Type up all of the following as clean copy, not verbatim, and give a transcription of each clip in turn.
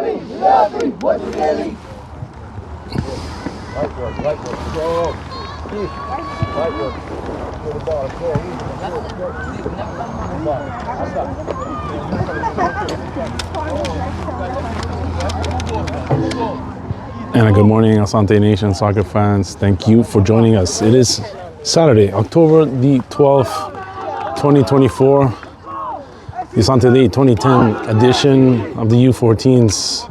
And a good morning, Asante Nation soccer fans. Thank you for joining us. It is Saturday, October the 12th, 2024. The Asante League 2010 edition of the U14s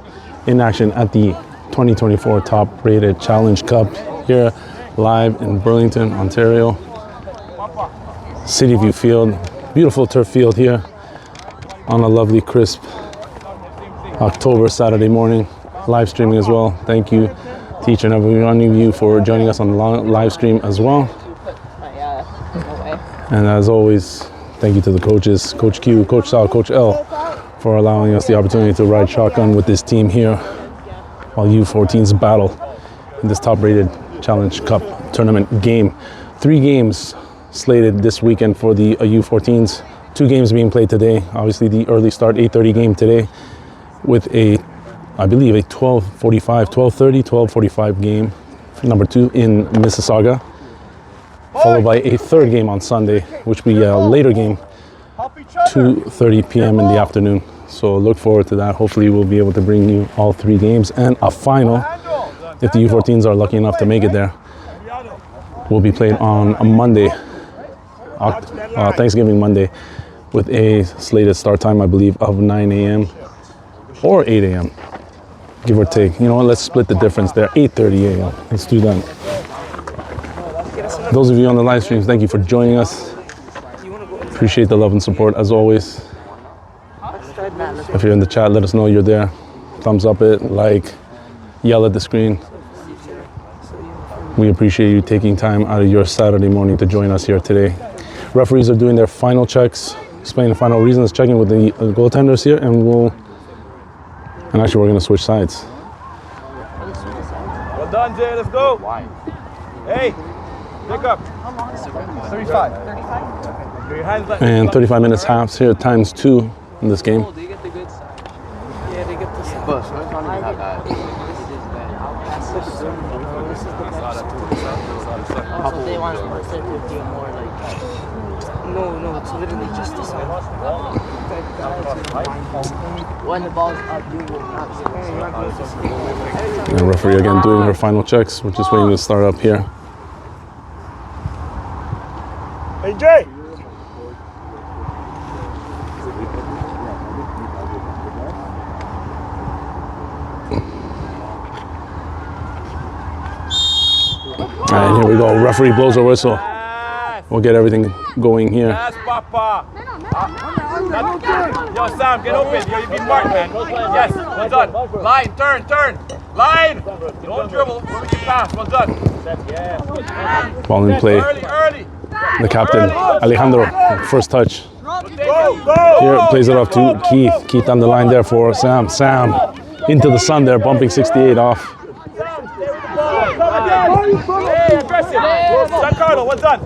in action at the 2024 Top Rated Challenge Cup here live in Burlington, Ontario. City View Field, beautiful turf field here on a lovely crisp October Saturday morning. Live streaming as well. Thank you to each and every one of you for joining us on the live stream as well. And as always, thank you to the coaches, Coach Q, Coach Sal, Coach L, for allowing us the opportunity to ride shotgun with this team here while U14s battle in this top-rated Challenge Cup tournament game. 3 games slated this weekend for the U14s. 2 games being played today. Obviously, the early start 8:30 game today with I believe a 12:45 game, number 2 in Mississauga, followed by a 3rd game on Sunday, which will be a later game, 2:30 p.m. in the afternoon. So look forward to that. Hopefully we'll be able to bring you all 3 games and a final, if the U14s are lucky enough to make it there, will be played on a Monday, Thanksgiving Monday, with a slated start time, I believe, of 9 a.m. or 8 a.m. give or take. You know what, let's split the difference there, 8:30 a.m. Let's do that. Those of you on the live streams, thank you for joining us. Appreciate the love and support as always. If you're in the chat, let us know you're there. Thumbs up it, like, yell at the screen. We appreciate you taking time out of your Saturday morning to join us here today. Referees are doing their final checks, explaining the final reasons, checking with the goaltenders here, and actually we're going to switch sides. Well done, Jay. Let's go. Hey, pick up. 35. And 35 minutes halves here, times 2 in this game. Do you get the good side? Yeah, they get the side. But I don't even have that. Also, they want to do more like that. No, it's literally just the side. When the ball's up, you will not see. And referee again doing her final checks. We're just waiting to start up here. Hey, Jay. And here we go. Referee blows her whistle. We'll get everything going here. Yes, Papa. Yo, Sam, get open. Yo, you've been marked, man. Yes, well done. Line, turn. Line. Don't dribble. When we get past, well done. Ball in play. Early. The captain, Alejandro, first touch. Here, plays it off to Keith. Keith on the line there for Sam. Sam into the sun there, bumping 68 off. Hey, aggressive. Giancarlo, well done.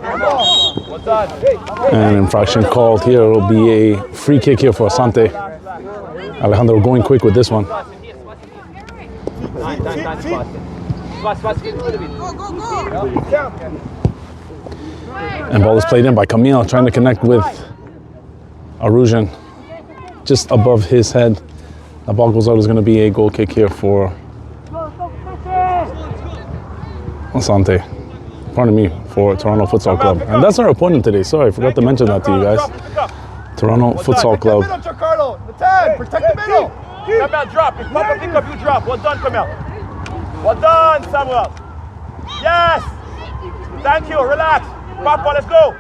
Well done. And infraction called here. It will be a free kick here for Asante. Alejandro going quick with this one. And ball is played in by Camille, trying to connect with Arujan just above his head. The ball goes out. Is going to be a goal kick here for Asante. Pardon me, for Toronto Futsal Club. And that's our opponent today. Sorry, I forgot to mention that to you guys. Toronto Futsal Club. Protect the middle. Camille, drop. If Papa pick up, you drop. Well done, Camille. Well done, Samuel. Yes. Thank you. Relax. Papa, let's go.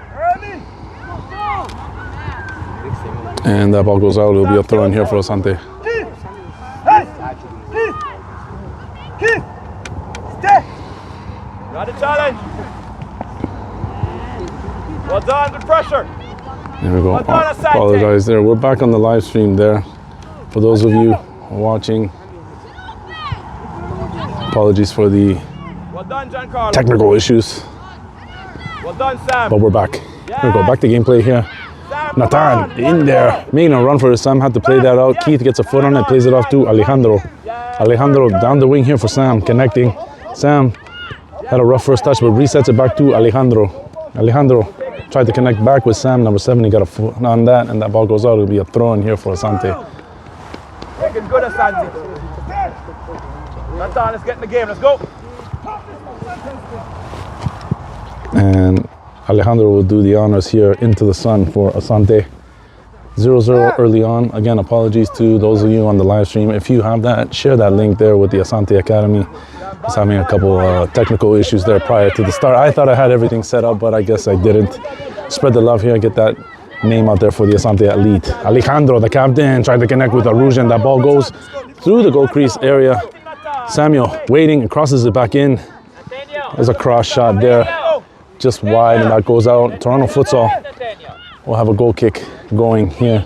And that ball goes out. It'll be a throw in here for Asante. Got a challenge. Well done, good pressure. There we go. Well done, Asante. Apologize there. We're back on the live stream there. For those of you watching, apologies for the well done, Giancarlo. technical issues. Well done, Sam. But we're back. Here we go. Back to gameplay here. Sam, Nathan in there, making a run for it. Sam had to play that out. Keith gets a foot on it, plays it off to Alejandro. Alejandro down the wing here for Sam, connecting. Sam had a rough first touch, but resets it back to Alejandro. Alejandro tried to connect back with Sam, number 7. He got a foot on that, and that ball goes out. It'll be a throw in here for Asante. Looking good, Asante. Nathan, let's get in the game. Let's go. And Alejandro will do the honors here into the sun for Asante. 0-0 early on. Again, apologies to those of you on the live stream. If you have that, share that link there with the Asante Academy. I was having a couple technical issues there prior to the start. I thought I had everything set up, but I guess I didn't. Spread the love here, get that name out there for the Asante Elite. Alejandro, the captain, trying to connect with Arujan. That ball goes through the goal crease area. Samuel waiting and crosses it back in. There's a cross shot there, just wide, and that goes out. Toronto Futsal will have a goal kick going here.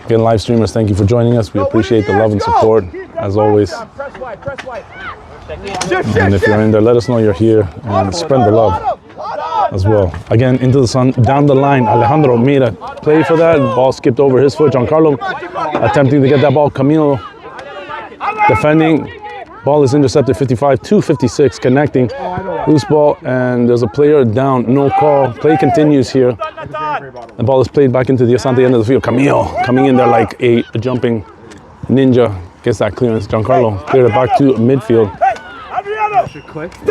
Again, live streamers, thank you for joining us. We appreciate the love and support, as always. And if you're in there, let us know you're here and spread the love as well. Again, into the sun, down the line. Alejandro made a play for that. Ball skipped over his foot. Giancarlo attempting to get that ball. Camilo defending. Ball is intercepted, 55-56, connecting. Loose ball, and there's a player down. No call. Play continues here. The ball is played back into the Asante end of the field. Camilo coming in there like a jumping ninja. Gets that clearance. Giancarlo cleared it back to midfield.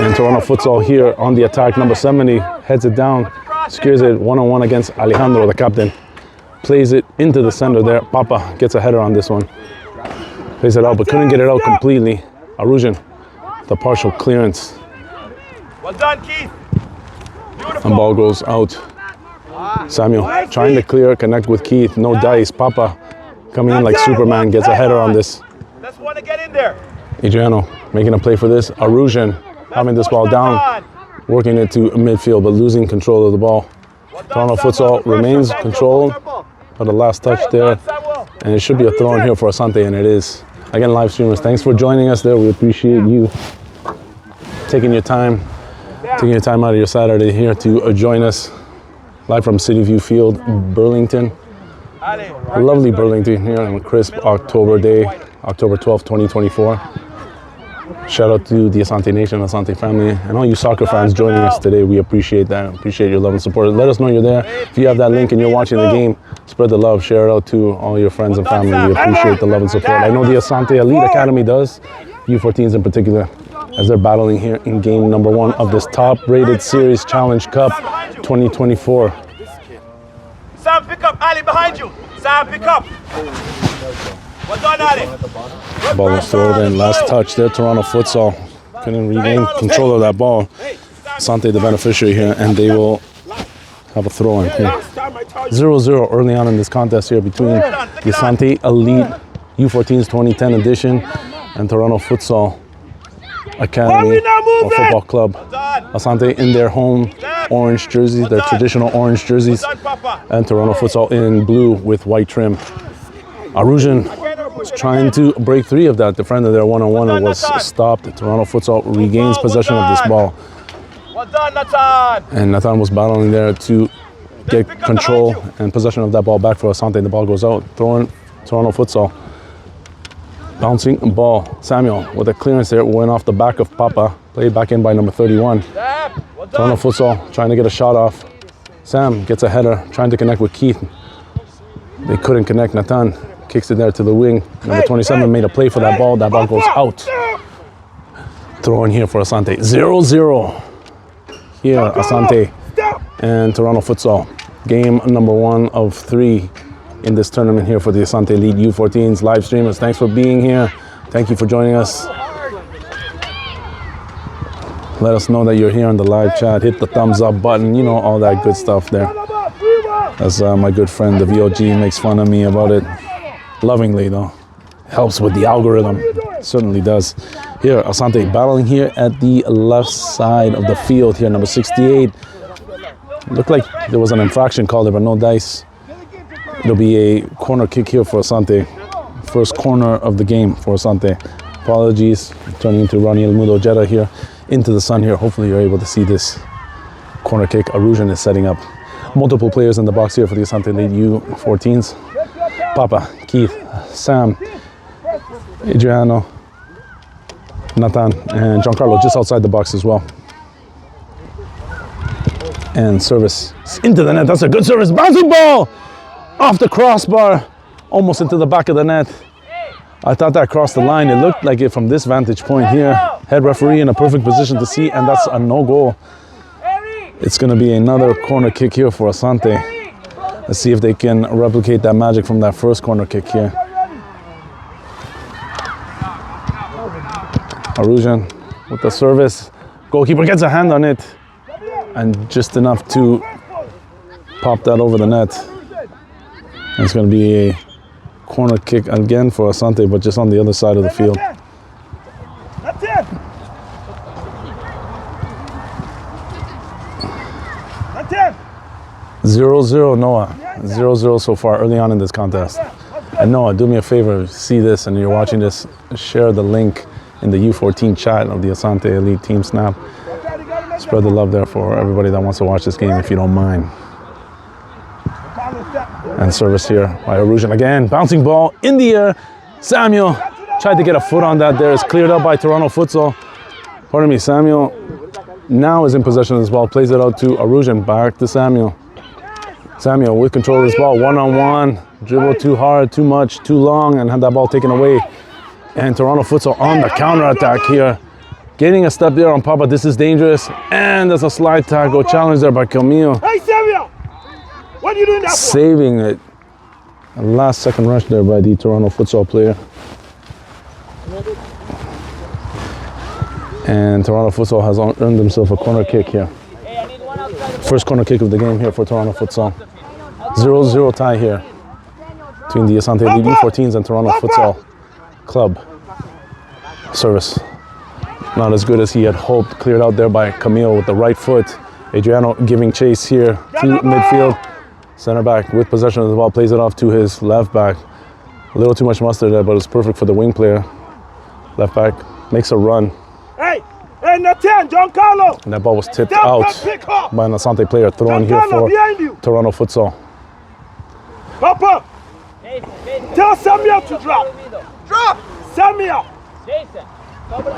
And Toronto Futsal here on the attack. Number 70 heads it down, secures it one-on-one against Alejandro, the captain. Plays it into the center there. Papa gets a header on this one. Plays it out, but couldn't get it out completely. Arujan, the partial clearance. Well done, Keith. And ball goes out. Samuel trying to clear, connect with Keith. No dice. Papa coming in like Superman, gets a header on this. Let's want to get in there. Adriano making a play for this. Arujan having this ball down, working it to midfield, but losing control of the ball. Toronto Futsal remains controlled, but the last touch there, and it should be a throw in here for Asante, and it is. Again, live streamers, thanks for joining us there. We appreciate you taking your time out of your Saturday here to join us live from City View Field, Burlington. Lovely Burlington here on a crisp October day, October 12th, 2024. Shout out to the Asante Nation, Asante family, and all you soccer fans joining us today. We appreciate that. Appreciate your love and support. Let us know you're there. If you have that link and you're watching the game, spread the love. Share it out to all your friends and family. We appreciate the love and support. I know the Asante Elite Academy does, U14s in particular, as they're battling here in game number 1 of this top-rated series Challenge Cup 2024. Sam, pick up. Ali, behind you. Sam, pick up. Well done, Ali. Ball was thrown in. Last touch there. Toronto Futsal couldn't regain control of that ball. Asante the beneficiary here, and they will have a throw in here. 0-0 early on in this contest here between the Asante Elite U14's 2010 edition and Toronto Futsal Academy or Football Club. Asante in their home orange jerseys, their traditional orange jerseys, and Toronto Futsal in blue with white trim. Arujan was trying to break 3 of that. Defender there one-on-one and was stopped. Toronto Futsal regains possession of this ball. Well done, Nathan. And Nathan was battling there to get control and possession of that ball back for Asante. The ball goes out. Throwing Toronto Futsal. Bouncing ball. Samuel with a clearance there. Went off the back of Papa. Played back in by number 31. Toronto Futsal trying to get a shot off. Sam gets a header. Trying to connect with Keith. They couldn't connect. Nathan kicks it there to the wing. Number 27 made a play for that ball. That ball goes out. Throw in here for Asante. 0-0. Here, Asante and Toronto Futsal. Game number 1 of 3 in this tournament here for the Asante Elite U14s. Live streamers, thanks for being here. Thank you for joining us. Let us know that you're here on the live chat. Hit the thumbs up button. You know, all that good stuff there. As my good friend, the VOG, makes fun of me about it. Lovingly, though. Helps with the algorithm. It certainly does. Here, Asante battling here at the left side of the field here, number 68. Looked like there was an infraction called there, but no dice. It'll be a corner kick here for Asante. First corner of the game for Asante. Apologies, turning into Ronnie El Mudo Jetta here into the sun here. Hopefully you're able to see this corner kick Arujan is setting up. multiple players in the box here for the Asante Elite U14s. Papa, Keith, Sam, Adriano, Nathan, and Giancarlo just outside the box as well. And service into the net. That's a good service. Bouncing ball off the crossbar, almost into the back of the net. I thought that crossed the line. It looked like it from this vantage point here. Head referee in a perfect position to see, and that's a no goal. It's going to be another corner kick here for Asante. Let's see if they can replicate that magic from that first corner kick here. Arujan with the service. Goalkeeper gets a hand on it, and just enough to pop that over the net. And it's going to be a corner kick again for Asante, but just on the other side of the field. 0-0, Noah. 0-0 so far early on in this contest. And Noah, do me a favor, see this and you're watching this, share the link in the U14 chat of the Asante Elite Team Snap. Spread the love there for everybody that wants to watch this game, if you don't mind. And service here by Arujan again. Bouncing ball in the air. Samuel tried to get a foot on that there. It's cleared up by Toronto Futsal. Pardon me, Samuel now is in possession of this ball. Plays it out to Arujan. Back to Samuel. Samuel with control of this ball. One-on-one. Dribble too hard, too much, too long, and had that ball taken away. And Toronto Futsal on the counter-attack here. Getting a step there on Papa. This is dangerous. And there's a slide tackle challenge there by Camille. Hey, Samuel! What are you doing that for? Saving it. A last second rush there by the Toronto Futsal player. And Toronto Futsal has earned himself a corner kick here. First corner kick of the game here for Toronto Futsal. 0-0 tie here between the Asante Elite U14s and Toronto Futsal Club. Service. Not as good as he had hoped. Cleared out there by Camille with the right foot. Adriano giving chase here to midfield. Center back with possession of the ball. Plays it off to his left back. A little too much mustard there, but it's perfect for the wing player. Left back makes a run. Hey, Nathan, Giancarlo! And that ball was tipped out by an Asante player. Thrown here for Toronto Futsal. Papa! Tell Samuel to drop! Drop! Samuel!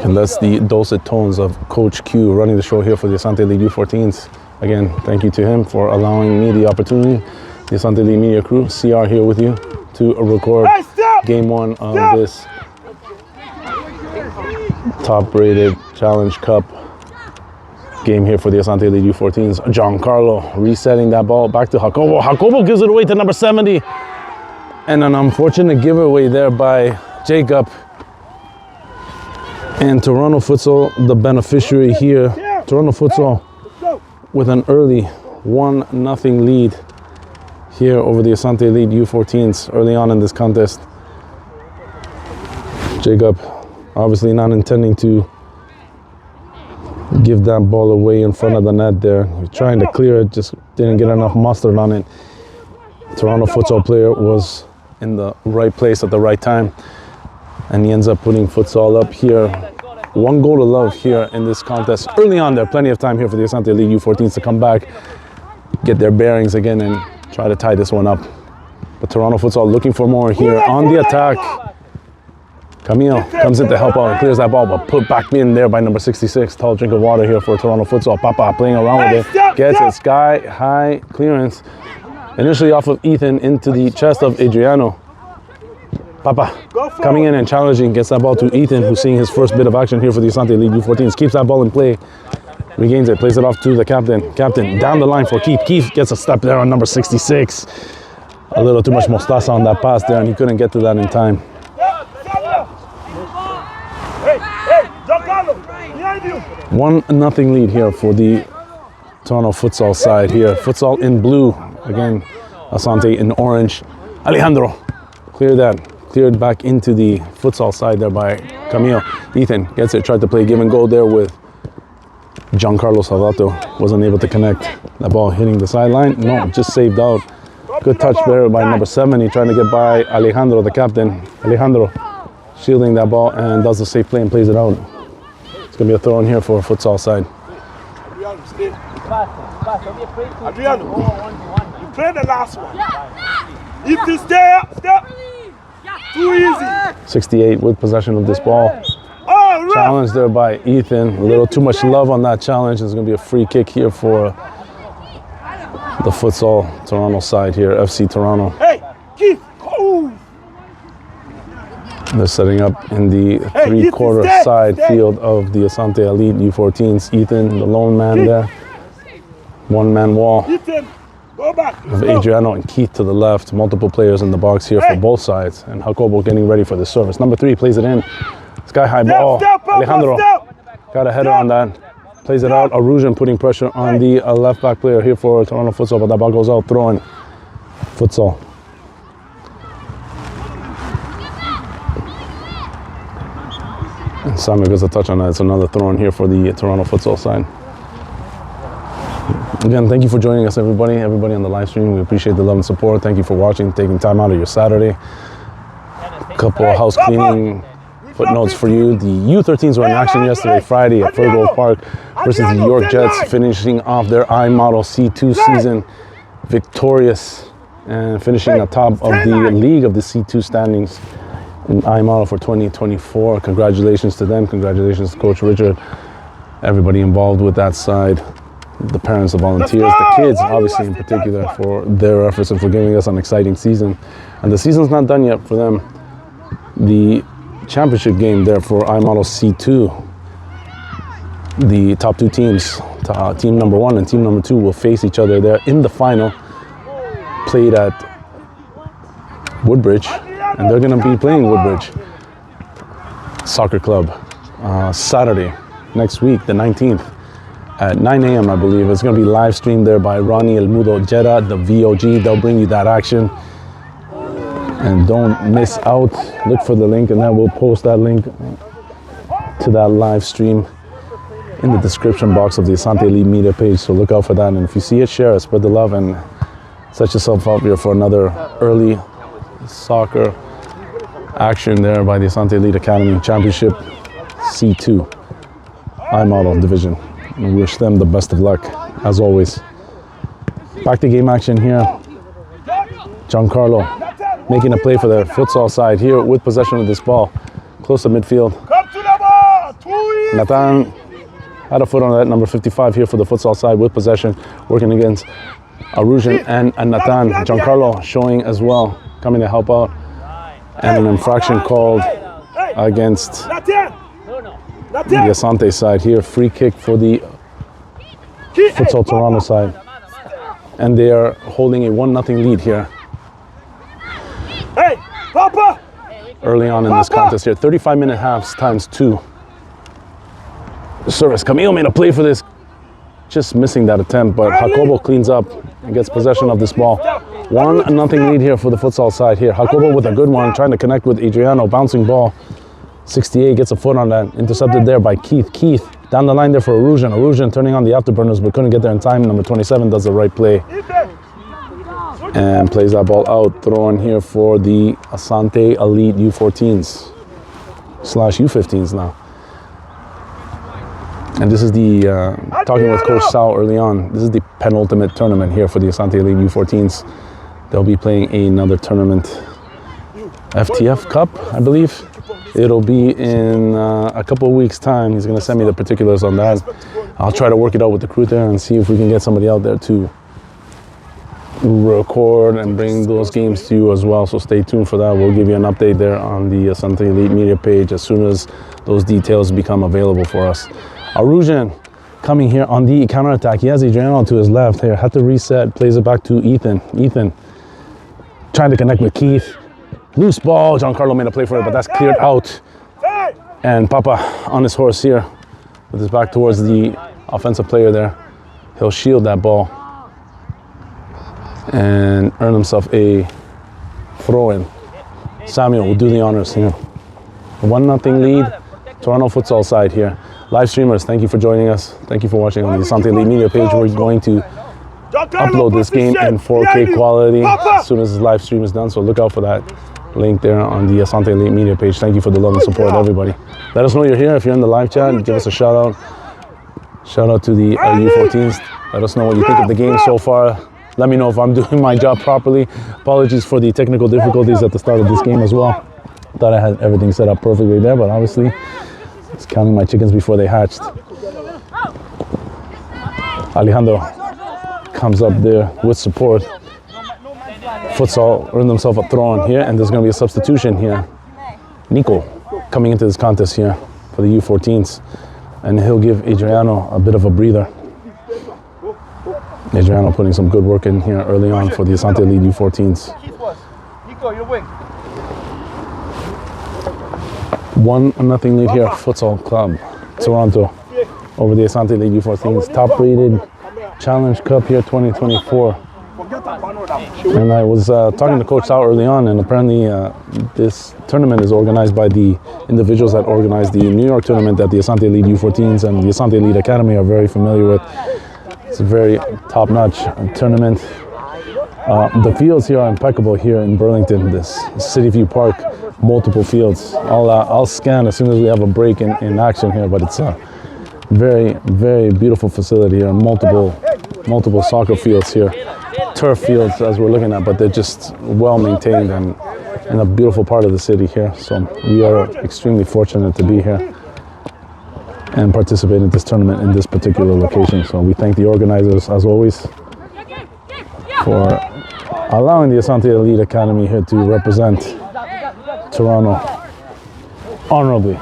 And that's the dulcet tones of Coach Q running the show here for the Asante Elite U14s. Again, thank you to him for allowing me the opportunity. The Asante Elite Media crew, CR here with you to record game one of this top-rated Challenge Cup game here for the Asante Elite U14s. Giancarlo resetting that ball back to Jacobo. Jacobo gives it away to number 70. And an unfortunate giveaway there by Jacob. And Toronto Futsal, the beneficiary here. Toronto Futsal with an early 1-0 lead here over the Asante Elite U14s early on in this contest. Jacob obviously not intending to give that ball away in front of the net there. He was trying to clear it, just didn't get enough mustard on it. Toronto Futsal player was in the right place at the right time, and he ends up putting Futsal up here. 1 goal to love here in this contest. Early on there, plenty of time here for the Asante Elite U14s to come back, get their bearings again, and try to tie this one up. But Toronto Futsal looking for more here on the attack. Camille comes in to help out and clears that ball, but put back in there by number 66. Tall drink of water here for Toronto Futsal. Papa playing around with it. Gets it, sky high clearance. Initially off of Ethan into the chest of Adriano. Papa coming in and challenging, gets that ball to Ethan, who's seeing his first bit of action here for the Asante Elite U14s. Keeps that ball in play, regains it, plays it off to the captain. Captain down the line for Keith. Keith gets a step there on number 66. A little too much mostaza on that pass there, and he couldn't get to that in time. Hey, Giancarlo, behind you! 1-0 lead here for the Toronto Futsal side here. Futsal in blue, again, Asante in orange. Alejandro, clear that. Cleared back into the Futsal side there by Camille. Ethan gets it, tried to play give and go there with Giancarlo Salvato. Wasn't able to connect. That ball hitting the sideline. No, just saved out. Good touch there by number 70, trying to get by Alejandro, the captain. Alejandro shielding that ball and does the safe play and plays it out. It's going to be a throw in here for Futsal side. Adriano, stay. Adriano, you play the last one. If you stay up, step. Too easy. 68 with possession of this ball. Oh, right. Challenge there by Ethan. A little too much love on that challenge. There's going to be a free kick here for the Futsal Toronto side here, FC Toronto. Hey, Keith. Oh. They're setting up in the three-quarter side field of the Asante Elite U14s. Ethan, the lone man there. One-man wall Ethan, go back. of Adriano and Keith to the left. Multiple players in the box here for both sides. And Jacobo getting ready for the service. Number 3 plays it in. Sky-high ball. Alejandro got a header on that. Plays it out. Arujan putting pressure on the left-back player here for Toronto Futsal. But that ball goes out, throwing Futsal. And Samuel gets a touch on that. It's another throw in here for the Toronto Futsal side. Again, thank you for joining us, everybody on the live stream. We appreciate the love and support. Thank you for watching, taking time out of your Saturday. A couple of house cleaning footnotes for you. The U13s were in action yesterday, Friday, at Fergo Park versus the York Jets, finishing off their I-Model C2 season victorious and finishing atop of the league of the C2 standings in I-Model for 2024. Congratulations to them. Congratulations to Coach Richard, everybody involved with that side, the parents, the volunteers, the kids, obviously in particular, for their efforts and for giving us an exciting season. And the season's not done yet for them. The championship game there for I-Model C2, the top 2 teams, team number 1 and team number 2, will face each other there in the final, played at Woodbridge, and they're going to be playing Woodbridge Soccer Club Saturday next week, the 19th, at 9 a.m. I believe. It's going to be live streamed there by Ronnie El Mudo Jeddah, the VOG. They'll bring you that action. And don't miss out. Look for the link, and then we'll post that link to that live stream in the description box of the Asante Elite media page. So look out for that. And if you see it, share it, spread the love, and set yourself up here for another early soccer action there by the Asante Elite Academy Championship C2 I-Model division. We wish them the best of luck, as always. Back to game action here. Giancarlo making a play for the futsal side here with possession of this ball. Close to midfield. Come to the ball. Too easy. Nathan had a foot on that, number 55 here for the futsal side with possession, working against Arujan and Nathan. Giancarlo showing as well, coming to help out. And an infraction called against the Asante side here. Free kick for the Futsal Toronto side. And they are holding a 1-0 lead here. Hey, Papa! Early on in this contest here. 35-minute halves times 2. Service. Camille made a play for this. Just missing that attempt, but Jacobo cleans up and gets possession of this ball. 1-0 lead here for the futsal side here. Jacobo with a good one, trying to connect with Adriano. Bouncing ball. 68 gets a foot on that. Intercepted there by Keith. Keith down the line there for Arujan. Arujan turning on the afterburners, but couldn't get there in time. Number 27 does the right play and plays that ball out. Throw in here for the Asante Elite U14s / U15s now. And this is the, talking with Coach Sal early on, this is the penultimate tournament here for the Asante Elite U14s. They'll be playing another tournament, FTF Cup, I believe. It'll be in a couple of weeks' time. He's going to send me the particulars on that. I'll try to work it out with the crew there and see if we can get somebody out there to record and bring those games to you as well. So stay tuned for that. We'll give you an update there on the Asante Elite media page as soon as those details become available for us. Arujan coming here on the counterattack. He has Adriano to his left here. Had to reset. Plays it back to Ethan. Ethan trying to connect with Keith. Loose ball. Giancarlo made a play for it, but that's cleared out. And Papa on his horse here with his back towards the offensive player there. He'll shield that ball and earn himself a throw-in. Samuel will do the honors here. 1-0 lead. Toronto futsal side here. Live streamers, thank you for joining us. Thank you for watching on the Asante Elite media page. We're going to upload this game in 4K quality as soon as this live stream is done. So look out for that link there on the Asante Elite media page. Thank you for the love and support, everybody. Let us know you're here. If you're in the live chat, give us a shout out. Shout out to the U14s. Let us know what you think of the game so far. Let me know if I'm doing my job properly. Apologies for the technical difficulties at the start of this game as well. Thought I had everything set up perfectly there, but obviously, just counting my chickens before they hatched. Alejandro comes up there with support. Futsal earned himself a throw on here, and there's going to be a substitution here. Nico coming into this contest here for the U14s, and he'll give Adriano a bit of a breather. Adriano putting some good work in here early on for the Asante Elite U14s. Nico, your wing. 1-0 lead here, Futsal Club Toronto over the Asante Elite U14s. Top rated Challenge Cup here 2024. And I was talking to Coach Sal early on, and apparently this tournament is organized by the individuals that organized the New York tournament that the Asante Elite U14s and the Asante Elite Academy are very familiar with. It's a very top-notch tournament. The fields here are impeccable here in Burlington, this City View Park, multiple fields. I'll scan as soon as we have a break in action here, but it's a very, very beautiful facility here. Multiple soccer fields here. Turf fields as we're looking at, but they're just well maintained and in a beautiful part of the city here. So we are extremely fortunate to be here and participate in this tournament in this particular location. So we thank the organizers as always for allowing the Asante Elite Academy here to represent Toronto honorably.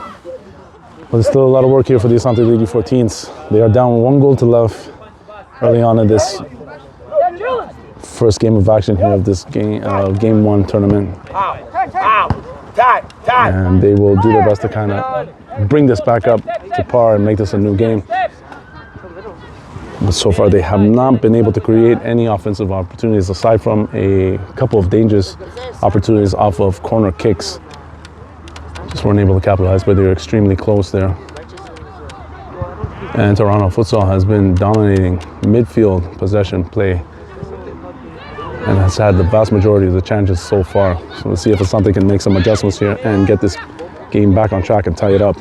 But there's still a lot of work here for the Asante Elite U14s. They are down 1 goal to love early on in this first game of action here of this game one tournament. And they will do their best to kind of bring this back up to par and make this a new game. But so far they have not been able to create any offensive opportunities aside from a couple of dangerous opportunities off of corner kicks. Just weren't able to capitalize, but they're extremely close there. And Toronto Futsal has been dominating midfield possession play and has had the vast majority of the challenges so far. So let's see if Asante can make some adjustments here and get this game back on track and tie it up.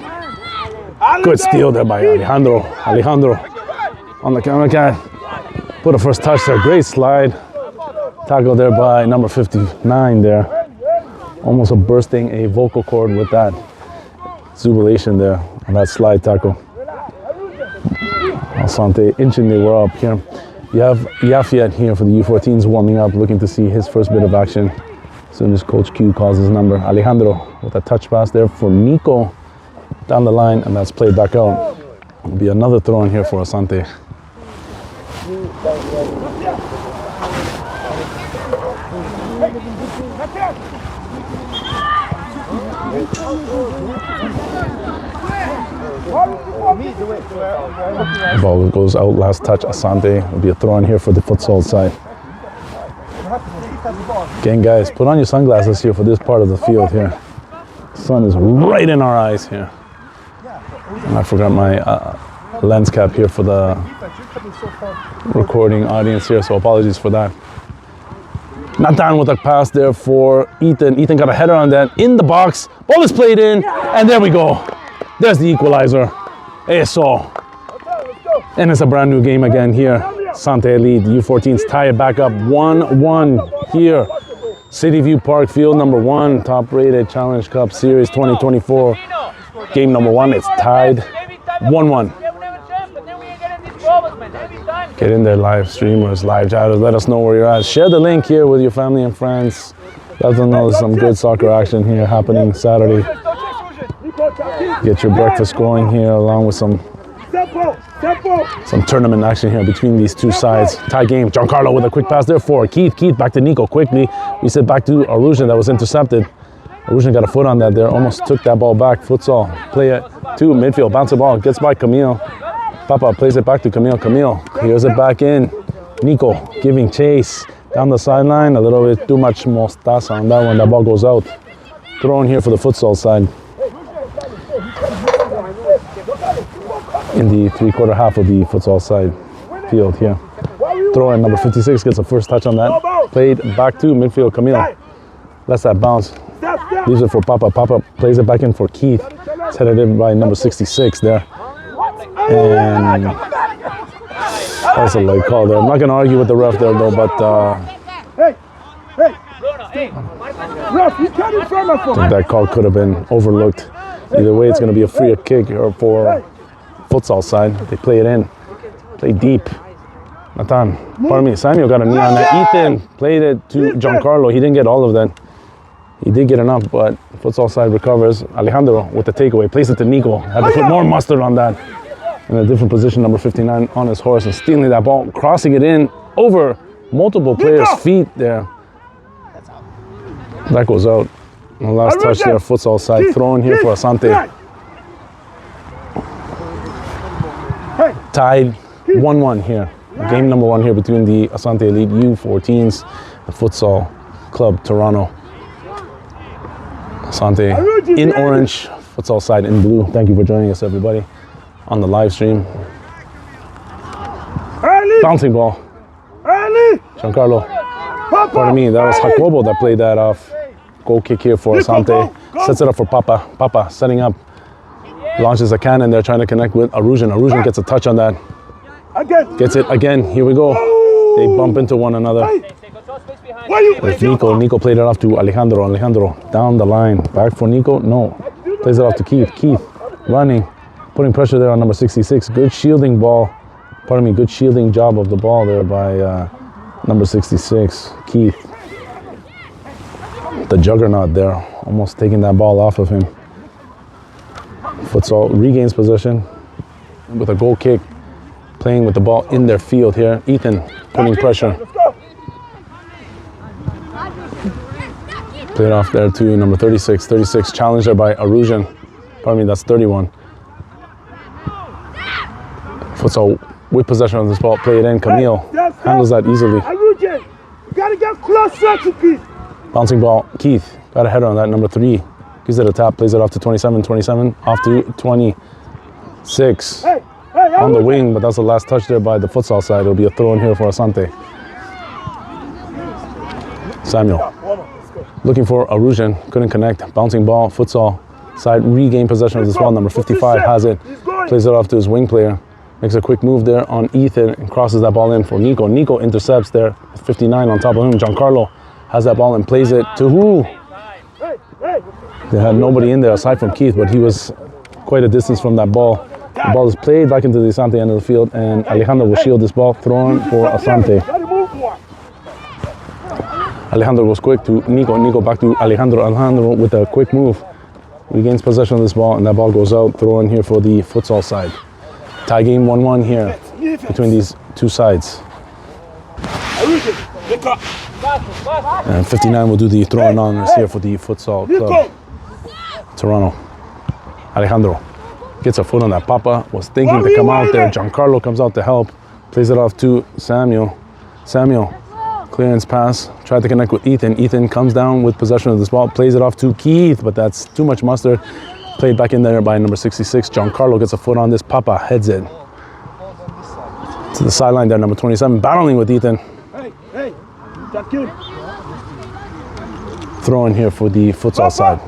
Good steal there by Alejandro. Alejandro on the camera cat. Put a first touch there. Great slide. Tackle there by number 59 there. Almost bursting a vocal cord with that jubilation there on that slide tackle. Asante inching they were up here. You have Yafiat here for the U14s warming up, looking to see his first bit of action as soon as Coach Q calls his number. Alejandro with a touch pass there for Nico down the line, and that's played back out. It'll be another throw in here for Asante. The ball goes out, last touch, Asante. It'll be a throw in here for the Futsal side. Again, guys, put on your sunglasses here for this part of the field here. The sun is right in our eyes here. And I forgot my lens cap here for the recording audience here, so apologies for that. Not down with a pass there for Ethan. Ethan got a header on that in the box. Ball is played in, and there we go. There's the equalizer. Eso. And it's a brand new game again here. Asante Elite U14s tie it back up 1-1 here. City View Park, field number 1, top rated Challenge Cup Series 2024. Game number 1, it's tied 1-1. Get in there, live streamers, live chatters. Let us know where you're at. Share the link here with your family and friends. Let them know there's some good soccer action here happening Saturday. Get your breakfast going here along with some tournament action here between these two sides. Tie game. Giancarlo with a quick pass there for Keith. Keith back to Nico quickly. We said back to Arujin that was intercepted. Arujin got a foot on that there. Almost took that ball back. Futsal. Play it to midfield. Bounce the ball. Gets by Camille. Papa plays it back to Camille. Camille here's it back in. Nico giving chase down the sideline. A little bit too much mostaza on that one. That ball goes out. Throw in here for the Futsal side. In the three-quarter half of the Futsal side field here. Throw in number 56 gets a first touch on that. Played back to midfield. Camille lets that bounce. Leaves it for Papa. Papa plays it back in for Keith. It's headed in by number 66 there. And also like call there. I'm not going to argue with the ref there though, but Ref, you can't infirm us I think that call could have been overlooked. Either way, it's going to be a free kick or for futsal side. They play it in, play deep. Nathan, pardon me, Samuel got a knee on that. Ethan played it to Giancarlo. He didn't get all of that. He did get enough, but futsal side recovers. Alejandro with the takeaway, plays it to Nico. Had to put more mustard on that. In a different position, number 59 on his horse and stealing that ball, crossing it in over multiple players' feet there. That goes out. The last touch there, futsal side, throwing here for Asante. Tied 1-1 here. Game number 1 here between the Asante Elite U14s, the Futsal Club Toronto. Asante in orange, futsal side in blue. Thank you for joining us, everybody, on the live stream. Bouncing ball. Giancarlo. Pardon me, that was Jacobo that played that off. Goal kick here for Asante. Sets it up for Papa. Papa setting up. Launches a cannon there, trying to connect with Arujan. Arujan gets a touch on that. Gets it again. Here we go. They bump into one another. With Nico. Nico played it off to Alejandro. Alejandro down the line. Back for Nico. No. Plays it off to Keith. Keith running. Putting pressure there on number 66. Good shielding ball. Pardon me. Good shielding job of the ball there by number 66. Keith. The juggernaut there. Almost taking that ball off of him. Futsal regains possession with a goal kick. Playing with the ball in their field here. Ethan putting pressure. Played off there to number 36. 36 challenged there by Arujan. Pardon me, that's 31. Futsal with possession of this ball. Play it in. Camille handles that easily. Arujan, you gotta get closer to Keith. Bouncing ball. Keith got a header on that. Number 3. Gives it a tap. Plays it off to 27. 27 off to 26. On the wing, but that's the last touch there by the futsal side. It'll be a throw in here for Asante. Samuel looking for Arujan, couldn't connect. Bouncing ball, futsal side regain possession of this ball. Number 55 has it, plays it off to his wing player. Makes a quick move there on Ethan and crosses that ball in for Nico. Nico intercepts there, 59 on top of him. Giancarlo has that ball and plays it to who? They had nobody in there aside from Keith, but he was quite a distance from that ball. The ball is played back into the Asante end of the field, and Alejandro will shield this ball, thrown for Asante. Alejandro goes quick to Nico. Nico back to Alejandro. Alejandro with a quick move regains possession of this ball, and that ball goes out, throw in here for the futsal side. Tie game 1-1 here between these two sides. And 59 will do the throwing honors here for the Futsal Club Toronto. Alejandro gets a foot on that. Papa was thinking to come out there. Giancarlo comes out to help. Plays it off to Samuel. Samuel, clearance pass. Tried to connect with Ethan. Ethan comes down with possession of this ball. Plays it off to Keith, but that's too much mustard. Played back in there by number 66. Giancarlo gets a foot on this. Papa heads it to the sideline there. Number 27 battling with Ethan. Throw in here for the futsal side.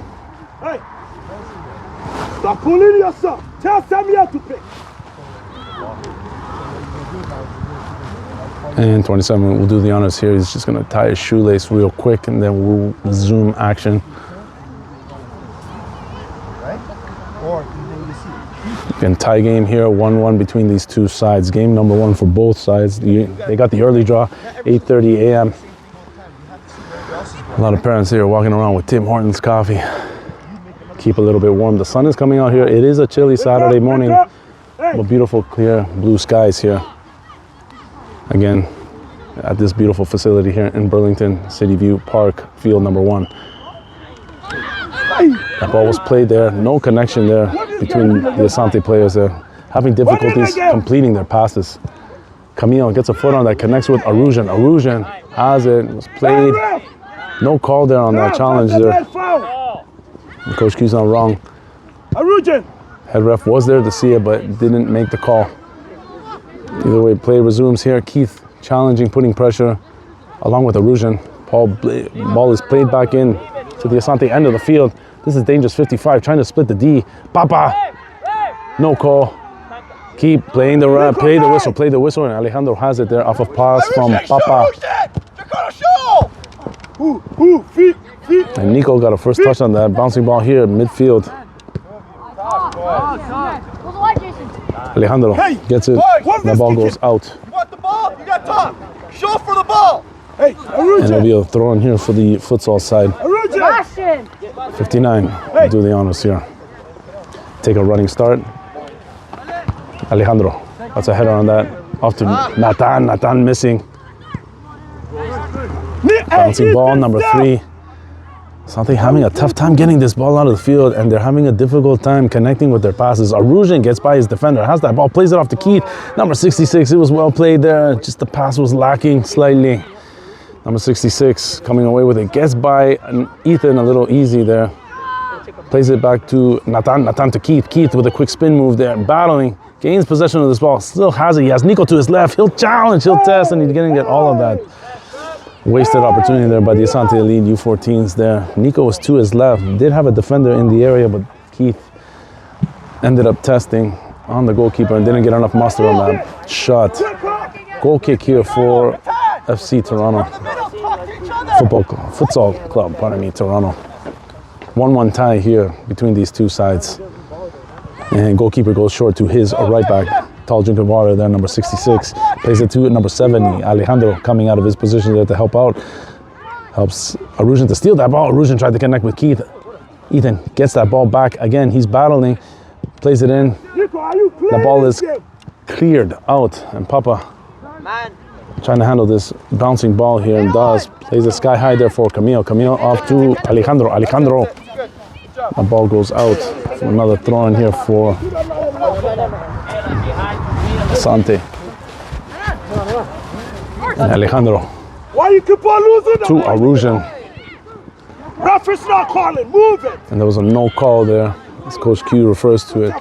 Stop pulling yourself. Tell Samuel to pick. And 27 will do the honors here. He's just going to tie his shoelace real quick, and then we'll resume action. Again, tie game here, 1-1 between these two sides. Game number 1 for both sides. They got the early draw, 8:30 a.m. A lot of parents here walking around with Tim Hortons coffee. Keep a little bit warm. The sun is coming out here. It is a chilly Saturday morning, but beautiful, clear blue skies here. Again, at this beautiful facility here in Burlington City View Park, field number 1. That ball was played there. No connection there between the Asante players there. Having difficulties completing their passes. Camille gets a foot on that, connects with Arujan. Arujan has it, was played. No call there on that challenge there. Coach Q's not wrong. Head ref was there to see it, but didn't make the call. Either way, play resumes here. Keith challenging, putting pressure, along with Arujan. Ball is played back in to the Asante end of the field. This is dangerous 55, trying to split the D. Papa! No call. Keep playing the rap, play the whistle, and Alejandro has it there off of pass from Papa. Feet. And Nico got a first touch on that bouncing ball here, midfield. Alejandro gets it, the ball goes out. You want the ball? You got time. Show for the ball. Hey, And it'll be a throw in here for the futsal side. 59, do the honors here. Take a running start. Alejandro, that's a header on that. Off to Nathan missing. Bouncing ball, number 3. Asante having a tough time getting this ball out of the field, and they're having a difficult time connecting with their passes. Arujan gets by his defender, has that ball, plays it off to Keith. Number 66, it was well played there, just the pass was lacking slightly. Number 66 coming away with it, gets by Ethan a little easy there. Plays it back to Nathan to Keith. Keith with a quick spin move there, battling, gains possession of this ball, still has it. He has Nico to his left, he'll challenge, he'll test, and he's gonna get all of that. Wasted opportunity there by the Asante Elite U14s there. Nico was to his left, did have a defender in the area, but Keith ended up testing on the goalkeeper and didn't get enough muster on that shot. Goal kick here for FC Toronto. Futsal Club, Toronto. 1-1 tie here between these two sides. And goalkeeper goes short to his right back. Tall drink of water there, number 66. Plays it to number 70. Alejandro coming out of his position there to help out. Helps Arujan to steal that ball. Arujan tried to connect with Keith. Ethan gets that ball back. Again, he's battling. Plays it in. The ball is cleared out. And Papa trying to handle this bouncing ball here and does. Plays it sky high there for Camille. Camille off to Alejandro. Alejandro. The ball goes out. Another throw in here for Asante. And Alejandro. Why you keep on losing? To Arujan. Ref is not calling. Move it. And there was a no call there, as Coach Q refers to it.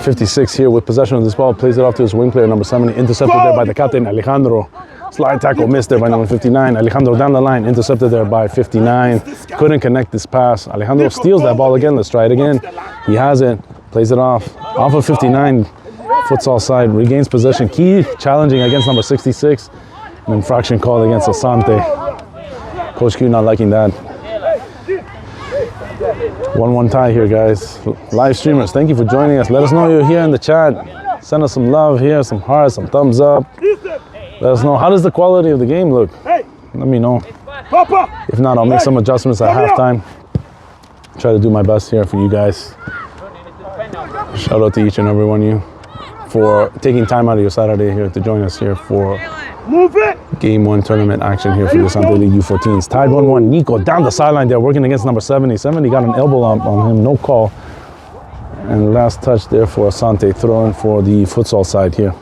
56 here with possession of this ball, plays it off to his wing player, number 70, intercepted there by the captain, Alejandro. Slide tackle missed there by number 59. Alejandro down the line, intercepted there by 59. Couldn't connect this pass. Alejandro steals that ball again. Let's try it again. He has it, plays it off of 59. Futsal side, regains possession. Keith challenging against number 66. An infraction called against Asante. Coach Q not liking that. 1-1 tie here, guys. Live streamers, thank you for joining us. Let us know you're here in the chat. Send us some love here, some hearts, some thumbs up. Let us know, how does the quality of the game look? Let me know. If not, I'll make some adjustments at halftime. Try to do my best here for you guys. Shout out to each and every one of you for taking time out of your Saturday here to join us here for Game 1 tournament action here for the Asante League U14s. Tied 1-1. Nico down the sideline there, working against number 70. 70 got an elbow on him, no call. And last touch there for Asante, throwing for the futsal side here.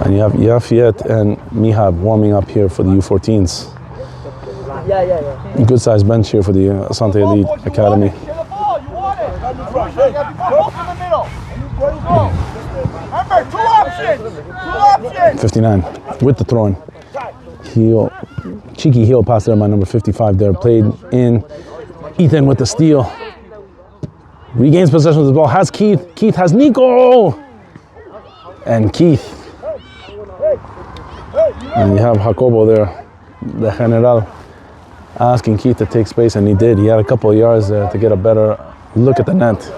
And you have Yafiet and Mihab warming up here for the U14s. Good sized bench here for the Asante Elite Academy. 59 with the throw-in. Cheeky heel pass there by number 55 there. Played in. Ethan with the steal. Regains possession of the ball. Has Keith. Keith has Nico. And Keith. And you have Jacobo there, the General, asking Keith to take space, and he did. He had a couple of yards there to get a better look at the net.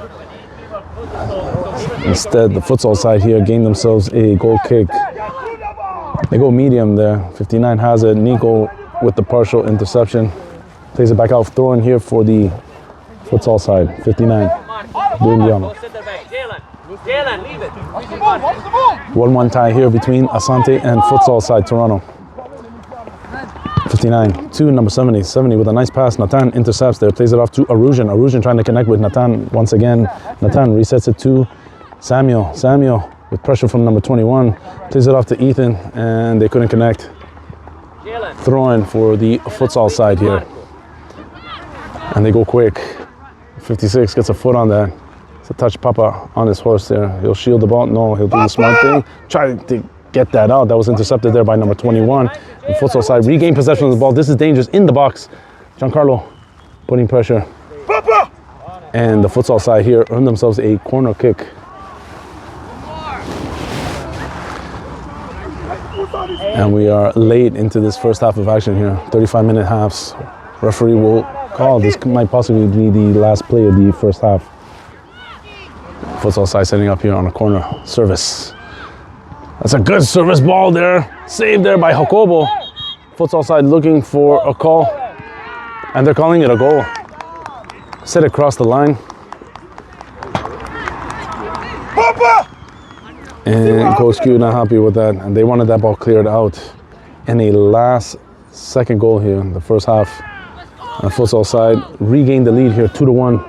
Instead, the futsal side here gained themselves a goal kick. They go medium there. 59 has it. Nico with the partial interception. Plays it back out, throwing here for the futsal side. 59. Doing the honor. 1-1 tie here between Asante and futsal side Toronto. 59 to number 70. 70 with a nice pass. Nathan intercepts there. Plays it off to Arujan. Arujan trying to connect with Nathan once again. Nathan resets it to Samuel. Samuel with pressure from number 21. Plays it off to Ethan, and they couldn't connect. Throwing for the futsal side here. And they go quick. 56 gets a foot on that. It's a touch Papa on his horse there. He'll shield the ball. No, he'll do the smart thing. Try to get that out. That was intercepted there by number 21. The futsal side regain possession of the ball. This is dangerous in the box. Giancarlo putting pressure. And the futsal side here earned themselves a corner kick. And we are late into this first half of action here. 35-minute halves. Referee will call. This might possibly be the last play of the first half. Futsal side setting up here on a corner service. That's a good service ball there. Saved there by Jacobo. Futsal side looking for a call. And they're calling it a goal. Set across the line. And Coach Q not happy with that. And they wanted that ball cleared out. And a last second goal here in the first half. And futsal side regained the lead here 2-1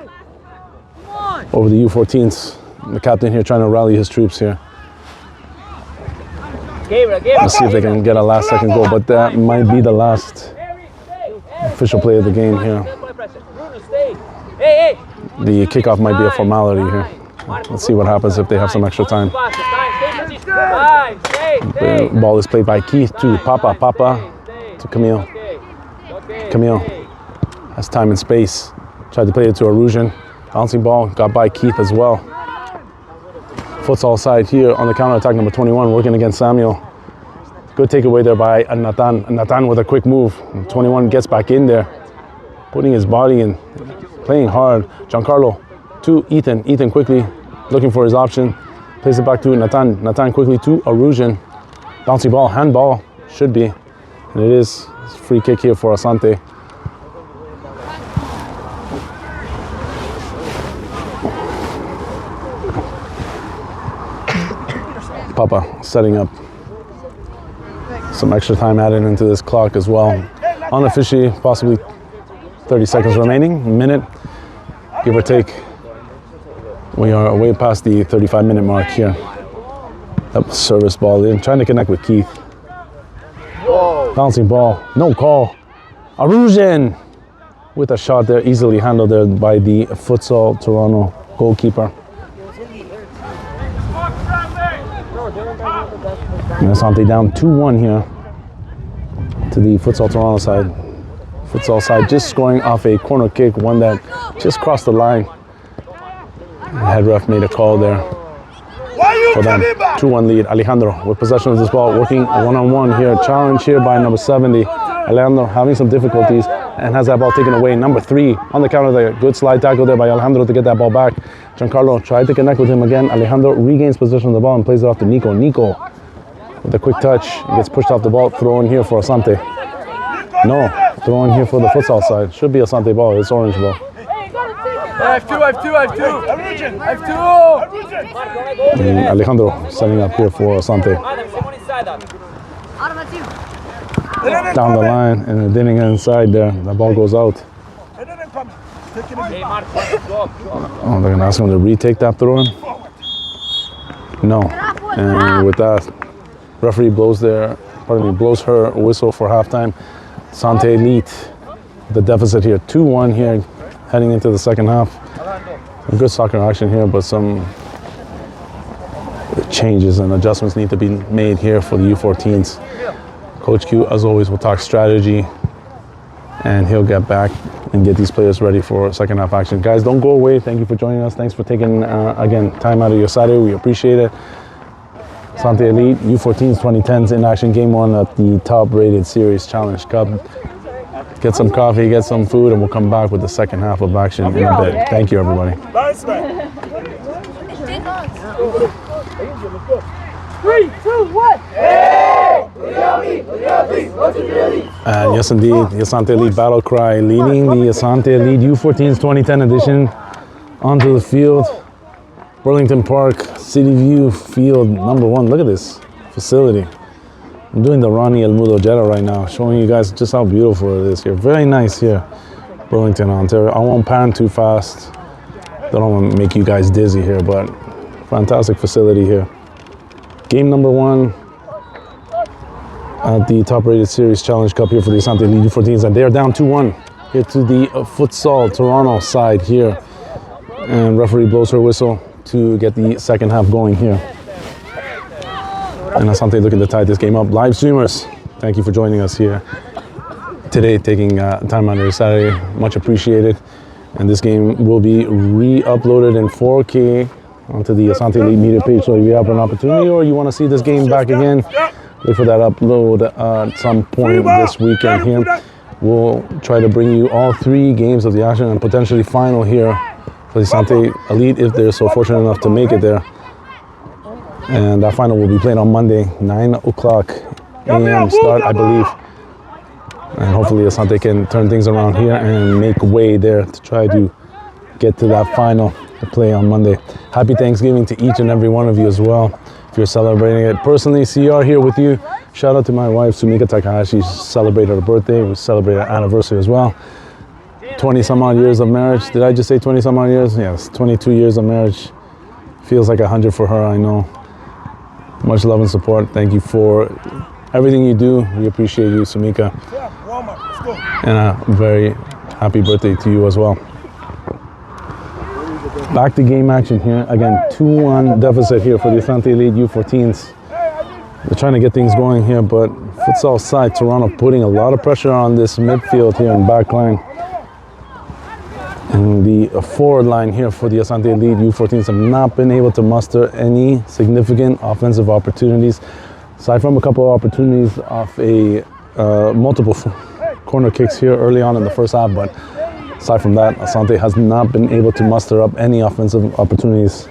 over the U14s. The captain here trying to rally his troops here. Let's see if they can get a last second goal, but that might be the last official play of the game here. The kickoff might be a formality here. Let's see what happens if they have some extra time. The ball is played by Keith to Papa to Camille. Camille has time and space. Tried to play it to Arujan. Bouncing ball, got by Keith as well. Futsal side here on the counter-attack, number 21, working against Samuel. Good takeaway there by Nathan. Nathan with a quick move. 21 gets back in there, putting his body in, playing hard. Giancarlo to Ethan. Ethan quickly looking for his option. Plays it back to Nathan. Nathan quickly to Arujan. Bouncy ball, handball, should be. And it is. It's a free kick here for Asante. Papa setting up some extra time added into this clock as well. Unofficially, possibly 30 seconds remaining, minute, give or take. We are way past the 35-minute mark here. Up service ball in, trying to connect with Keith. Bouncing ball, no call. Arujan with a shot there, easily handled there by the Futsal Toronto goalkeeper. And Asante down 2-1 here to the Futsal Toronto side. Futsal side just scoring off a corner kick, one that just crossed the line. The head ref made a call there for them. 2-1 lead. Alejandro with possession of this ball, working one-on-one here. Challenge here by number 70. Alejandro having some difficulties and has that ball taken away. Number 3 on the counter there. Good slide tackle there by Alejandro to get that ball back. Giancarlo tried to connect with him again. Alejandro regains possession of the ball and plays it off to Nico. Nico with a quick touch, gets pushed off the ball. Throw in here for Asante. No, throw in here for the futsal side. Should be Asante ball. It's orange ball. I have two. And Alejandro setting up here for Asante. Down the line, and it didn't get inside there. The ball goes out. Oh, they're gonna ask him to retake that throw in? No. And with that, referee blows her whistle for halftime. Asante Elite, the deficit here, 2-1 here, heading into the second half. A good soccer action here, but some changes and adjustments need to be made here for the U14s. Coach Q, as always, will talk strategy, and he'll get back and get these players ready for second half action. Guys, don't go away. Thank you for joining us. Thanks for taking, again, time out of your Saturday. We appreciate it. Asante Elite, U14s 2010s in action, game 1 at the top-rated series Challenge Cup. Get some coffee, get some food, and we'll come back with the second half of action in a bit. Thank you, everybody. Nice, man. 3, 2, 1. And yes, indeed, the Asante Elite battle cry leading the Asante Elite U14's 2010 edition onto the field. Burlington Park, City View Field number 1. Look at this facility. I'm doing the Ronnie El Mudo Jetta right now, showing you guys just how beautiful it is here. Very nice here, Burlington, Ontario. I won't pan too fast. Don't want to make you guys dizzy here, but fantastic facility here. Game number 1 at the top-rated series Challenge Cup here for the Asante Elite U14s, and they are down 2-1 here to the Futsal Toronto side here. And referee blows her whistle to get the second half going here. And Asante looking to tie this game up. Live streamers, thank you for joining us here today, taking time out of your Saturday. Much appreciated. And this game will be re-uploaded in 4K onto the Asante Elite media page. So if you have an opportunity or you want to see this game back again, wait for that upload at some point this weekend here. We'll try to bring you all 3 games of the action and potentially final here for the Asante Elite if they're so fortunate enough to make it there. And that final will be played on Monday, 9 o'clock a.m. start, I believe. And hopefully Asante can turn things around here and make way there to try to get to that final to play on Monday. Happy Thanksgiving to each and every one of you as well, if you're celebrating it. Personally, CR here with you. Shout out to my wife, Sumika Takahashi. She celebrated her birthday. We celebrated our anniversary as well. 20 some odd years of marriage. Did I just say 20 some odd years? Yes, 22 years of marriage. Feels like 100 for her, I know. Much love and support. Thank you for everything you do. We appreciate you, Sumika. And a very happy birthday to you as well. Back to game action here. Again, 2-1 deficit here for the Asante Elite U14s. They're trying to get things going here, but Futsal side, Toronto putting a lot of pressure on this midfield here in back line. And the forward line here for the Asante Elite U14s have not been able to muster any significant offensive opportunities. Aside from a couple of opportunities off a multiple corner kicks here early on in the first half, but aside from that, Asante has not been able to muster up any offensive opportunities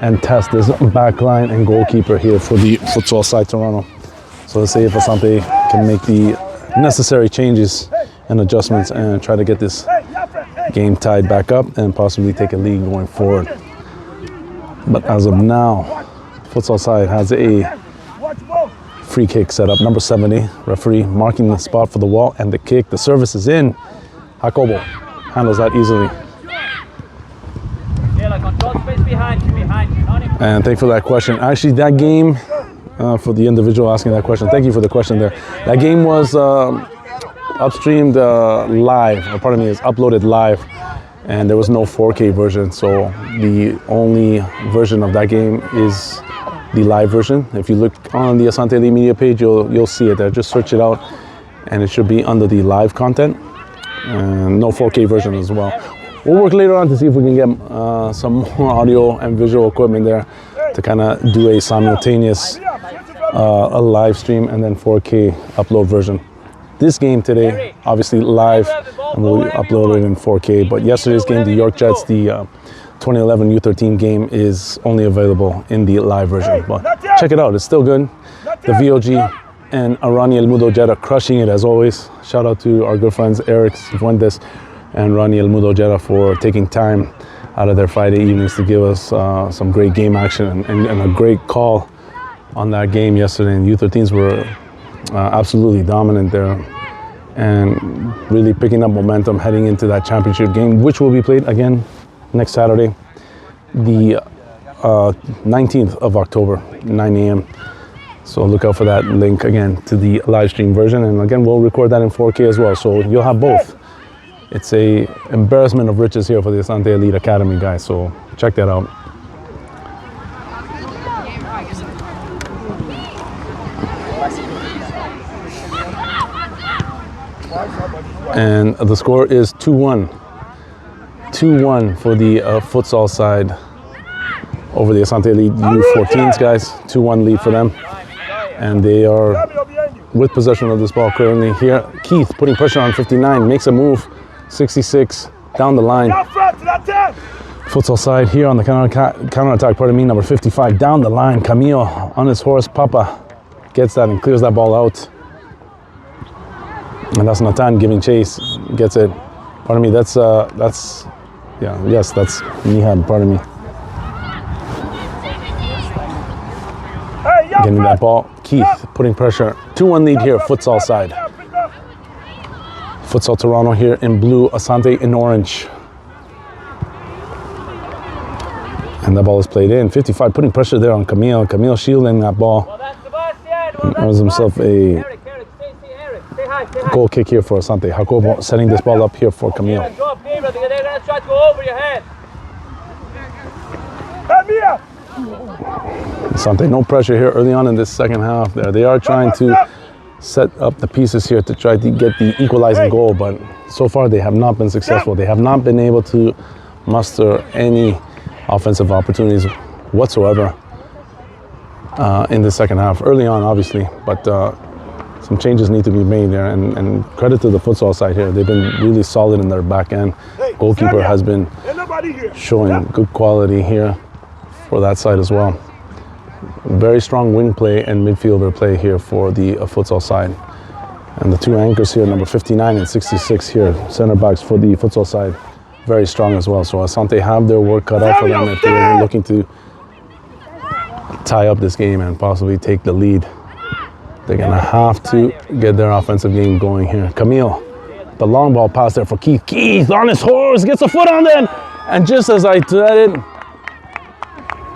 and test this back line and goalkeeper here for the Futsal side Toronto. So let's see if Asante can make the necessary changes and adjustments and try to get this game tied back up and possibly take a lead going forward. But as of now, Futsal side has a free kick set up, number 70. Referee marking the spot for the wall and the kick. The service is in. Jacobo handles that easily. And thank you for that question. Actually, that game, for the individual asking that question, thank you for the question there. That game was upstreamed live, or pardon me, is uploaded live, and there was no 4K version. So the only version of that game is the live version. If you look on the Asante Elite media page, you'll see it there. Just search it out, and it should be under the live content. And no 4K version as well. We'll work later on to see if we can get some more audio and visual equipment there to kind of do a simultaneous a live stream and then 4K upload version. This game today, obviously live, and we'll upload it in 4K. But yesterday's game, the York Jets, the 2011 U13 game, is only available in the live version. But check it out, it's still good. The VOG and Arani El Mudo Jetta crushing it as always. Shout out to our good friends Eric Fuentes and Rani El Mudo Jetta for taking time out of their Friday evenings to give us some great game action and a great call on that game yesterday. And U13s were absolutely dominant there and really picking up momentum heading into that championship game, which will be played again next Saturday, the 19th of October, 9 a.m. So look out for that link again to the live stream version. And again, we'll record that in 4K as well. So you'll have both. It's a embarrassment of riches here for the Asante Elite Academy, guys. So check that out. And the score is 2-1. 2-1 for the futsal side over the Asante Elite U14s, guys. 2-1 lead for them. And they are with possession of this ball currently here. Keith putting pressure on 59, makes a move. 66 down the line. Futsal side here on the counter attack, pardon me, number 55 down the line. Camille on his horse, Papa gets that and clears that ball out. And that's Nathan giving chase, gets it. Pardon me, that's Nihad, pardon me. Getting that ball. Keith putting pressure. 2-1 lead here, futsal side. Futsal Toronto here in blue, Asante in orange. And that ball is played in. 55 putting pressure there on Camille. Camille shielding that ball. And earns himself a goal kick here for Asante. Jacobo setting this ball up here for Camille. Asante, no pressure here early on in this second half there. They are trying to set up the pieces here to try to get the equalizing goal, but so far they have not been successful. They have not been able to muster any offensive opportunities whatsoever in the second half. Early on, obviously, but some changes need to be made there, and credit to the futsal side here. They've been really solid in their back end. Goalkeeper has been showing good quality here for that side as well. Very strong wing play and midfielder play here for the futsal side. And the two anchors here, number 59 and 66 here, center backs for the futsal side, very strong as well. So Asante have their work cut out for them if they're looking to tie up this game and possibly take the lead. They're gonna have to get their offensive game going here. Camille, the long ball pass there for Keith. Keith on his horse, gets a foot on it, and just as I said it,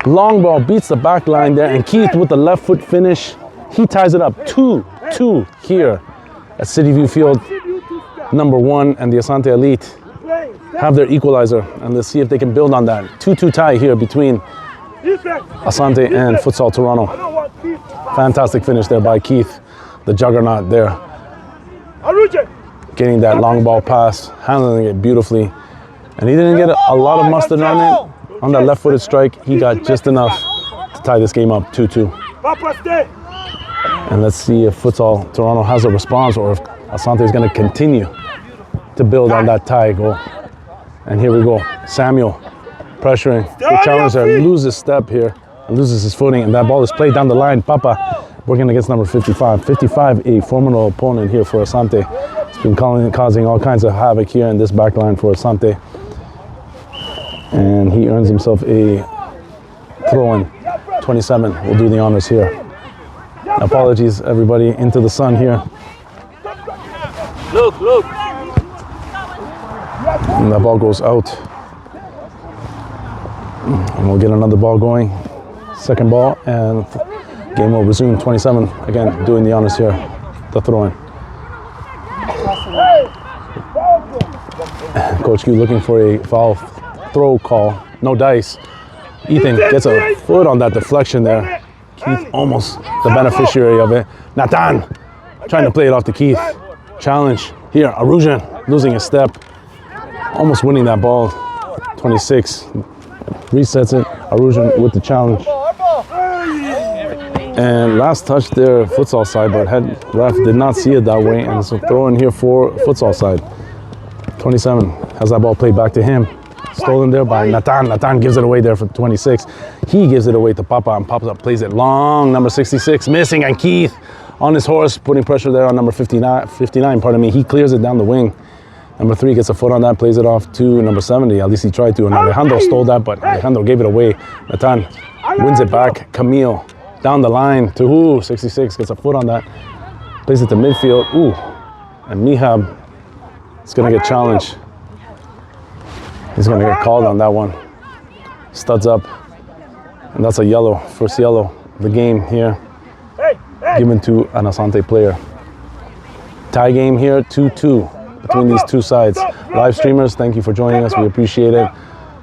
long ball beats the back line there, and Keith with the left foot finish, he ties it up 2-2 here at City View Field number 1, and the Asante Elite have their equalizer, and let's see if they can build on that. 2-2 tie here between Asante and Futsal Toronto. Fantastic finish there by Keith, the juggernaut there. Getting that long ball pass, handling it beautifully, and he didn't get a lot of mustard on it. On that left-footed strike, he got just enough to tie this game up 2-2. And let's see if Futsal Toronto has a response or if Asante is going to continue to build on that tie goal. And here we go. Samuel pressuring the challenger, loses step here, and loses his footing, and that ball is played down the line. Papa working against number 55. 55, a formidable opponent here for Asante. It's been causing all kinds of havoc here in this back line for Asante. And he earns himself a throw-in. 27 will do the honors here. Apologies, everybody, into the sun here. Look. And that ball goes out. And we'll get another ball going. Second ball, and game will resume. 27, again, doing the honors here. The throw-in. Coach Q looking for a foul throw call. No dice. Ethan gets a foot on that deflection there. Keith almost the beneficiary of it. Nathan trying to play it off to Keith. Challenge here. Arujan losing a step. Almost winning that ball. 26 resets it. Arujan with the challenge. And last touch there, futsal side, but head ref did not see it that way, and so throw in here for futsal side. 27 has that ball played back to him. Stolen there by Nathan. Nathan gives it away there for 26. He gives it away to Papa, and Papa plays it long. Number 66 missing, and Keith on his horse, putting pressure there on number 59, he clears it down the wing. Number 3 gets a foot on that, plays it off to number 70. At least he tried to, and Alejandro stole that, but Alejandro gave it away. Nathan wins it back. Camille down the line to 66, gets a foot on that, plays it to midfield. And Mihab is going to get challenged. He's going to get called on that one. Studs up, and that's a yellow, first yellow of the game here, given to an Asante player. Tie game here, 2-2 between these two sides. Live streamers, thank you for joining us. We appreciate it.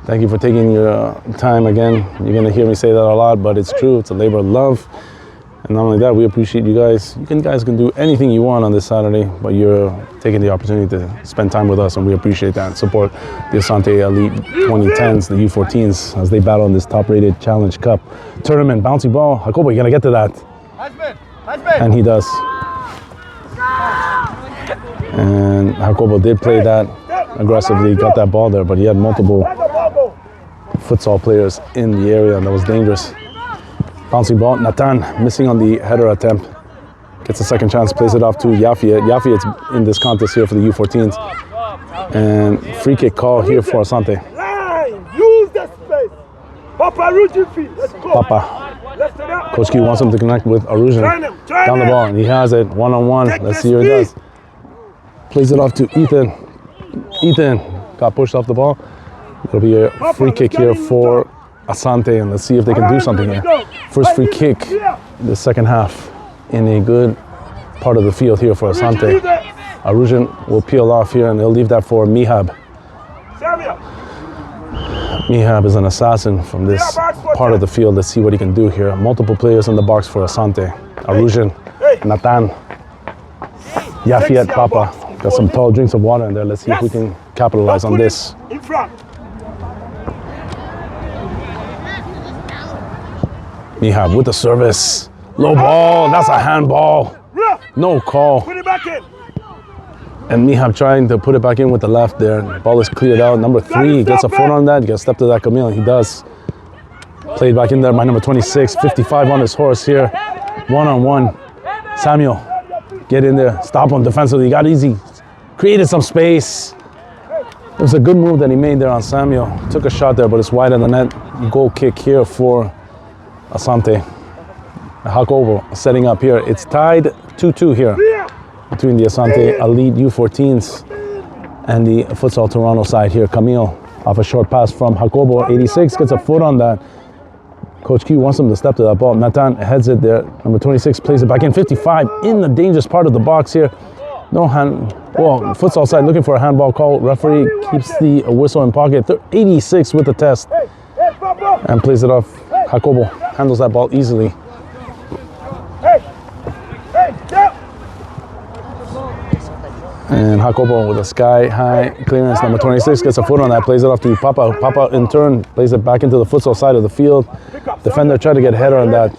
Thank you for taking your time again. You're going to hear me say that a lot, but it's true. It's a labor of love. And not only that, we appreciate you guys. You guys can do anything you want on this Saturday, but you're taking the opportunity to spend time with us, and we appreciate that. Support the Asante Elite 2010s, the U14s, as they battle in this top-rated Challenge Cup tournament. Bouncy ball. Jacobo, you're going to get to that. And he does. And Jacobo did play that aggressively, got that ball there, but he had multiple futsal players in the area, and that was dangerous. Bouncing ball, Nathan missing on the header attempt. Gets a second chance, plays it off to Yafia. Yafia's in this contest here for the U14s. And free kick call here for Asante. Use the space. Papa Arujan feet. Let's go. Papa. Coach Q wants him to connect with Arujan. Down the ball, and he has it one-on-one. Let's see what he does. Plays it off to Ethan. Ethan got pushed off the ball. It'll be a free kick here for Asante, and let's see if they can do something here. First free kick, the second half, in a good part of the field here for Asante. Arujan will peel off here, and he'll leave that for Mihab. Mihab is an assassin from this part of the field. Let's see what he can do here. Multiple players in the box for Asante. Arujan, Nathan, Yafiet, Papa. Got some tall drinks of water in there. Let's see if we can capitalize on this. In front. Mihab with the service. Low ball. That's a handball. No call. Put it back in. And Mihab trying to put it back in with the left there. Ball is cleared out. Number 3 gets a foot on that. You got to step to that, Camille. He does. Played back in there by number 26. 55 on his horse here. 1-on-1. Samuel, get in there. Stop him defensively. He got easy. Created some space. It was a good move that he made there on Samuel. Took a shot there, but it's wide of the net. Goal kick here for Asante. Hakobo setting up here. It's tied 2-2 here between the Asante Elite U14s and the Futsal Toronto side here. Camille off a short pass from Hakobo. 86 gets a foot on that. Coach Q wants him to step to that ball. Nathan heads it there. Number 26 plays it back in. 55 in the dangerous part of the box here. No hand. Well, Futsal side looking for a handball call. Referee keeps the whistle in pocket. 86 with the test and plays it off. Hakobo handles that ball easily. And Hakobo with a sky-high clearance. Number 26 gets a foot on that, plays it off to Papa. Papa, in turn, plays it back into the futsal side of the field. Defender tried to get a header on that.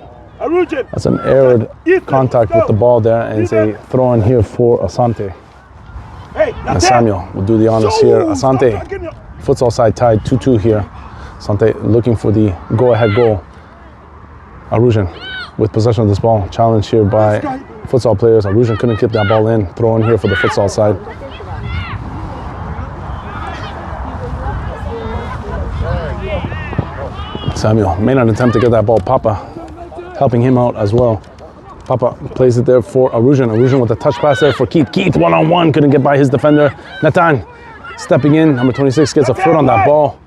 That's an aired contact with the ball there, and it's a throw-in here for Asante. And Samuel will do the honors here. Asante, futsal side tied 2-2 here. Asante looking for the go-ahead goal. Arujan with possession of this ball. Challenge here by futsal players. Arujan couldn't keep that ball in. Throw in here for the futsal side. Samuel made an attempt to get that ball. Papa helping him out as well. Papa plays it there for Arujan. Arujan with a touch pass there for Keith. Keith 1-on-1, couldn't get by his defender. Nathan stepping in. Number 26 gets a foot on that ball.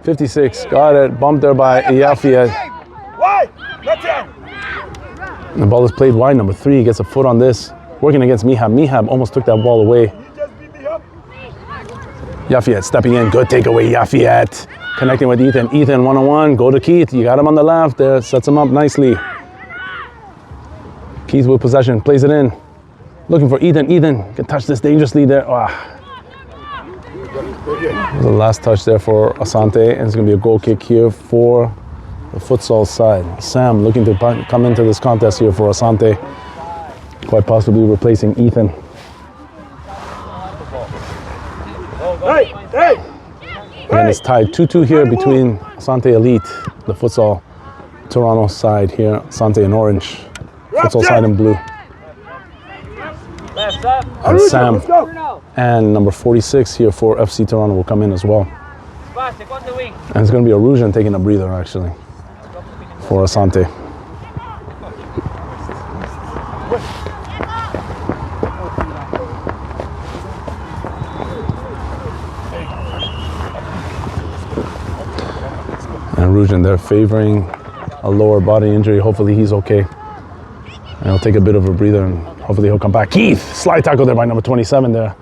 56 got it. Bumped there by Iafia. And the ball is played wide. Number 3 gets a foot on this. Working against Mihab. Mihab almost took that ball away. Yafiat stepping in. Good takeaway, Yafiat. Connecting with Ethan. Ethan 1-on-1. Go to Keith. You got him on the left there. Sets him up nicely. Keith with possession. Plays it in. Looking for Ethan. Ethan can touch this dangerously there. The last touch there for Asante. And it's going to be a goal kick here for the futsal side. Sam looking to come into this contest here for Asante. Quite possibly replacing Ethan. And it's tied 2-2 here between Asante Elite, the futsal Toronto side here. Asante in orange, futsal side in blue. And Sam and number 46 here for FC Toronto will come in as well. And it's going to be Arujan taking a breather actually for Asante. And Arujan, they're favoring a lower body injury. Hopefully he's okay. And he'll take a bit of a breather and hopefully he'll come back. Keith, slide tackle there by number 27 there.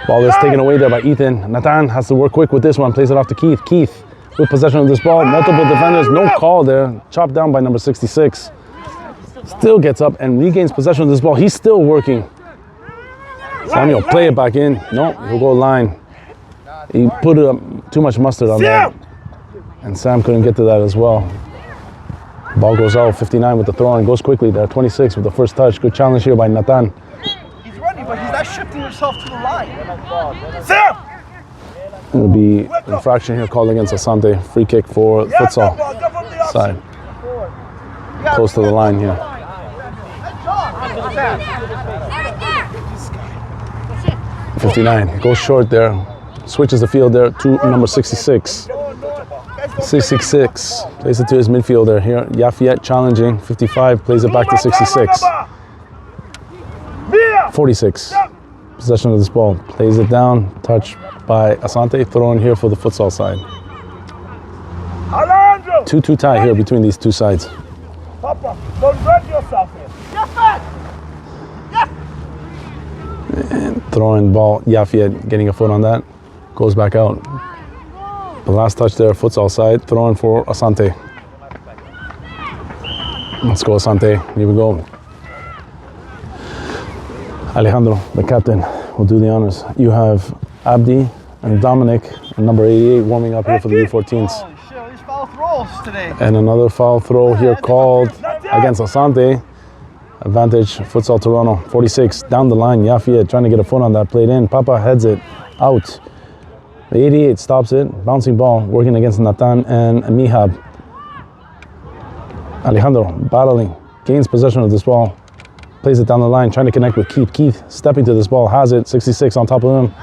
Ball is taken away there by Ethan. Nathan has to work quick with this one. Plays it off to Keith. Keith with possession of this ball. Multiple defenders, no call there. Chopped down by number 66. Still gets up and regains possession of this ball. He's still working. Samuel, play it back in. No, he'll go line. He put too much mustard on that. And Sam couldn't get to that as well. Ball goes out. 59 with the throw and goes quickly there. 26 with the first touch. Good challenge here by Nathan. He's running, but he's not shifting himself to the line. Sam! It'll be infraction here called against Asante. Free kick for futsal side. Close to the line here. 59 goes short there. Switches the field there to number 66. 66 plays it to his midfielder here. Yafiet challenging. 55 plays it back to 66. 46 possession of this ball. Plays it down. Touch by Asante. Throw in here for the futsal side. 2-2 tie here between these two sides. Papa, don't hurt yourself here. And throwing ball. Yafiet getting a foot on that. Goes back out. The last touch there, futsal side. Throwing for Asante. Let's go, Asante. Here we go. Alejandro, the captain, will do the honors. You have Abdi and Dominic, number 88, warming up here for the U14s. Holy shit, these foul throws today. And another foul throw here called against Asante. Advantage, Futsal Toronto, 46, down the line. Yafia trying to get a foot on that, played in. Papa heads it out. The 88 stops it, bouncing ball, working against Nathan and Mihab. Alejandro battling, gains possession of this ball, plays it down the line, trying to connect with Keith. Keith stepping to this ball, has it, 66 on top of him.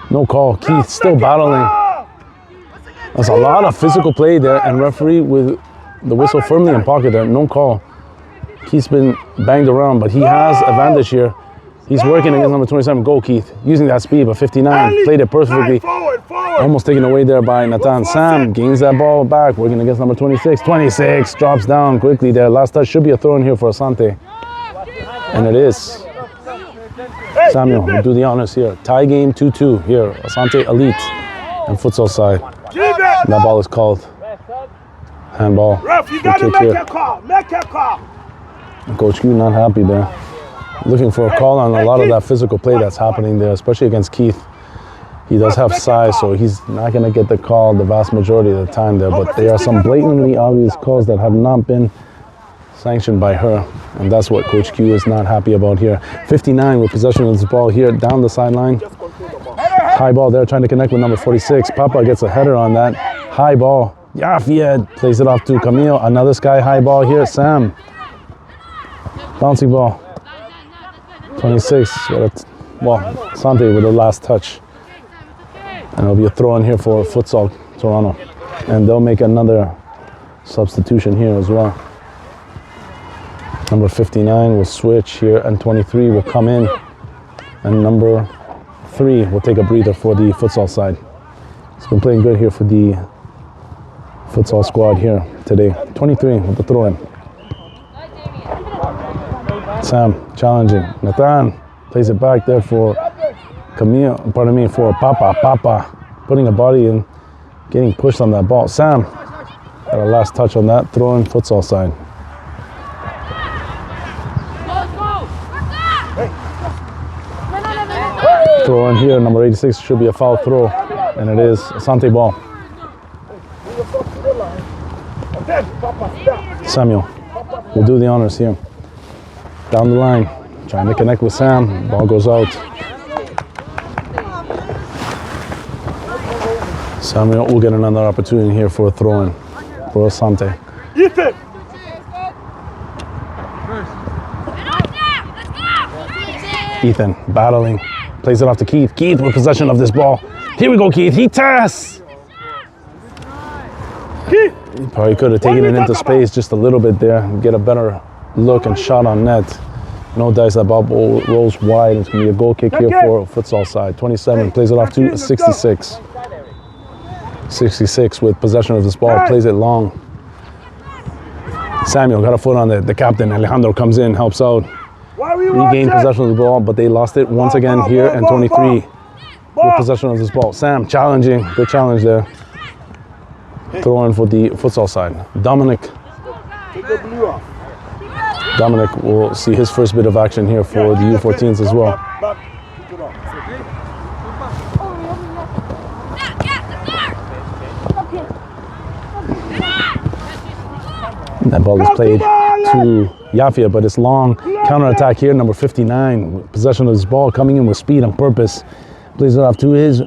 No call, Keith still battling. There's a lot of physical play there, and referee with the whistle firmly in pocket there, no call. Keith's been banged around, but he has advantage here. He's working against number 27, go Keith, using that speed, but 59, played it perfectly. Almost taken away there by Nathan. Sam gains that ball back, working against number 26. 26 drops down quickly there. Last touch should be a throw in here for Asante. And it is. Samuel will do the honors here. Tie game 2-2 here. Asante Elite and Futsal side. That ball is called handball. Ref, you gotta make a call. Make a call. Coach Q not happy there. Looking for a call on a lot of that physical play that's happening there, especially against Keith. He does have size, so he's not going to get the call the vast majority of the time there, but there are some blatantly obvious calls that have not been sanctioned by her, and that's what Coach Q is not happy about here. 59 with possession of this ball here down the sideline. High ball there, trying to connect with number 46. Papa gets a header on that. High ball. Yafia plays it off to Camille. Another sky high ball here. Sam. Bouncing ball. 26. Well, Asante with the last touch. And it'll be a throw in here for Futsal Toronto. And they'll make another substitution here as well. Number 59 will switch here, and 23 will come in. And number 3 will take a breather for the Futsal side. He's been playing good here for the Futsal squad here today. 23 with the throw in. Sam challenging. Nathan plays it back there for Camille, for Papa. Papa putting a body in, getting pushed on that ball. Sam got a last touch on that, throw in Futsal side. Throw in here, number 86, should be a foul throw, and it is Asante ball. Samuel will do the honors here. Down the line, trying to connect with Sam, ball goes out. Samuel will get another opportunity here for a throw-in for Asante. Ethan! Ethan battling, plays it off to Keith. Keith with possession of this ball. Here we go, Keith. He tests. Keith! He probably could have taken it into space just a little bit there and get a better look and shot on net. No dice, that ball rolls wide. It's going to be a goal kick here for Futsal side. 27 plays it off to 66. 66 with possession of this ball, plays it long. Samuel got a foot on it. The captain, Alejandro, comes in, helps out. Regained possession of the ball, but they lost it once again here, and 23 with possession of this ball. Sam challenging, good challenge there. Throw in for the Futsal side. Dominic will see his first bit of action here for the U14s as well. That ball is played to Yafia, but it's long. Counter-attack here, number 59. Possession of this ball, coming in with speed and purpose. Plays it off to his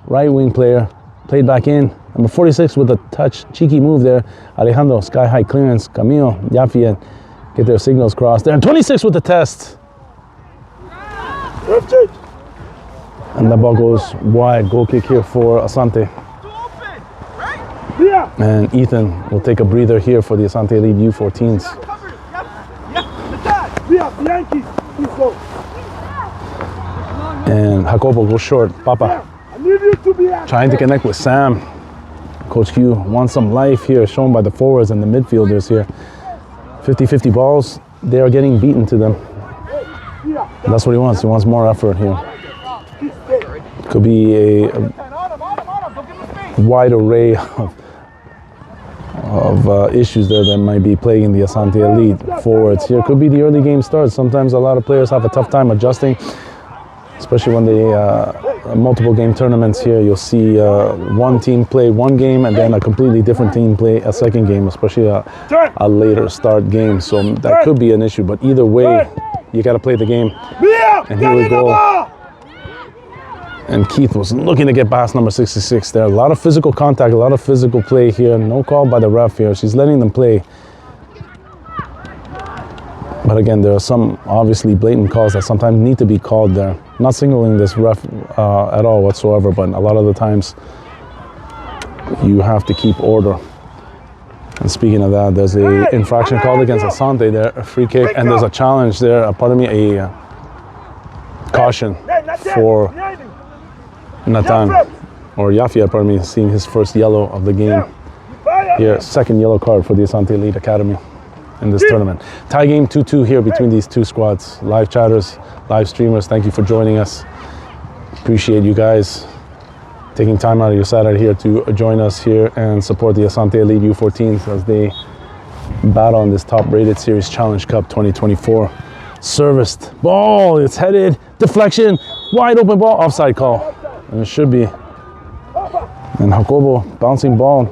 right wing player. Played back in. Number 46 with a touch, cheeky move there. Alejandro, sky-high clearance. Camille, Yafia get their signals crossed there. And 26 with the test. And the ball goes wide. Goal kick here for Asante. And Ethan will take a breather here for the Asante Elite U14s. And Jacobo goes short. Papa trying to connect with Sam. Coach Q wants some life here, shown by the forwards and the midfielders here. 50-50 balls, they are getting beaten to them. That's what he wants. He wants more effort here. Could be a wide array of of issues there that might be plaguing the Asante Elite forwards here. Could be the early game starts. Sometimes a lot of players have a tough time adjusting, especially when they multiple game tournaments here. You'll see one team play one game and then a completely different team play a second game, especially a later start game. So that could be an issue, but either way, you got to play the game. And here we go. And Keith was looking to get past number 66 there. A lot of physical contact, a lot of physical play here. No call by the ref here. She's letting them play. But again, there are some obviously blatant calls that sometimes need to be called there. Not singling this ref at all whatsoever, but a lot of the times you have to keep order. And speaking of that, there's a infraction called against Asante there, a free kick, and there's a challenge there, a caution for Nathan, or Yafia, pardon me, seeing his first yellow of the game. Here, second yellow card for the Asante Elite Academy in this tournament. Tie game 2-2 here between these two squads. Live chatters, live streamers, thank you for joining us. Appreciate you guys taking time out of your Saturday here to join us here and support the Asante Elite U14s as they battle in this top-rated series Challenge Cup 2024. Serviced ball, it's headed, deflection, wide open ball, offside call. And it should be. And Jacobo, bouncing ball,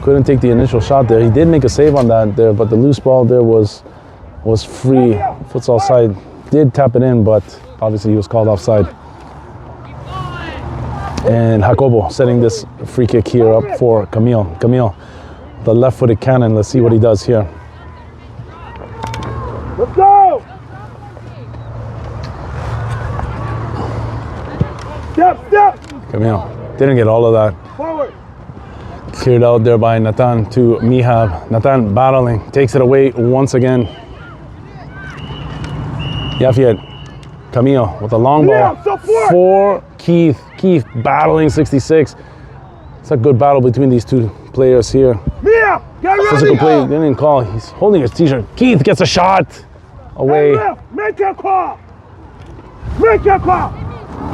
couldn't take the initial shot there. He did make a save on that there, but the loose ball there was free. Futsal side did tap it in, but obviously he was called offside. And Jacobo setting this free kick here up for Camille. Camille, the left-footed cannon. Let's see what he does here. Let's go! Step! Camille didn't get all of that. Forward! Cleared out there by Nathan to Mihab. Nathan battling, takes it away once again. Yafiet, Camille with a long ball for Keith. Keith battling 66. It's a good battle between these two players here. Mia, get ready! Physical play, didn't call. He's holding his t-shirt. Keith gets a shot away. Make your call! Make your call!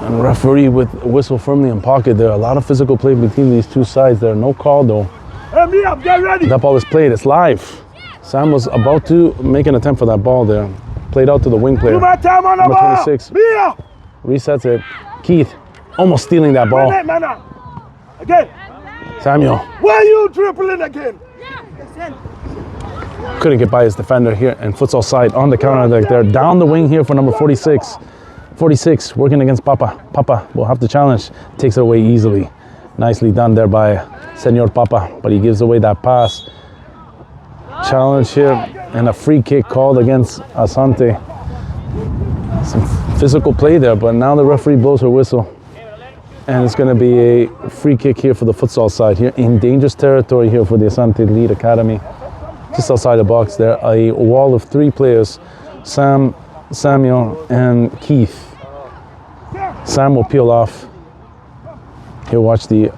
And referee with whistle firmly in pocket there. A lot of physical play between these two sides there. No call though. Hey, Mia, get ready! That ball is played. It's live. Sam was about to make an attempt for that ball there. Played out to the wing player. Number 26. Mia! Resets it. Keith almost stealing that ball. Again. Samuel. Why are you dribbling again? Couldn't get by his defender here. And futsal side on the counter there. Down the wing here for number 46. 46 working against Papa. Papa will have to challenge. Takes it away easily. Nicely done there by Senor Papa. But he gives away that pass. Challenge here. And a free kick called against Asante. Some physical play there, but now the referee blows her whistle. And it's going to be a free kick here for the futsal side here. In dangerous territory here for the Asante Elite Academy. Just outside the box there, a wall of three players. Sam, Samuel, and Keith. Sam will peel off. He'll watch the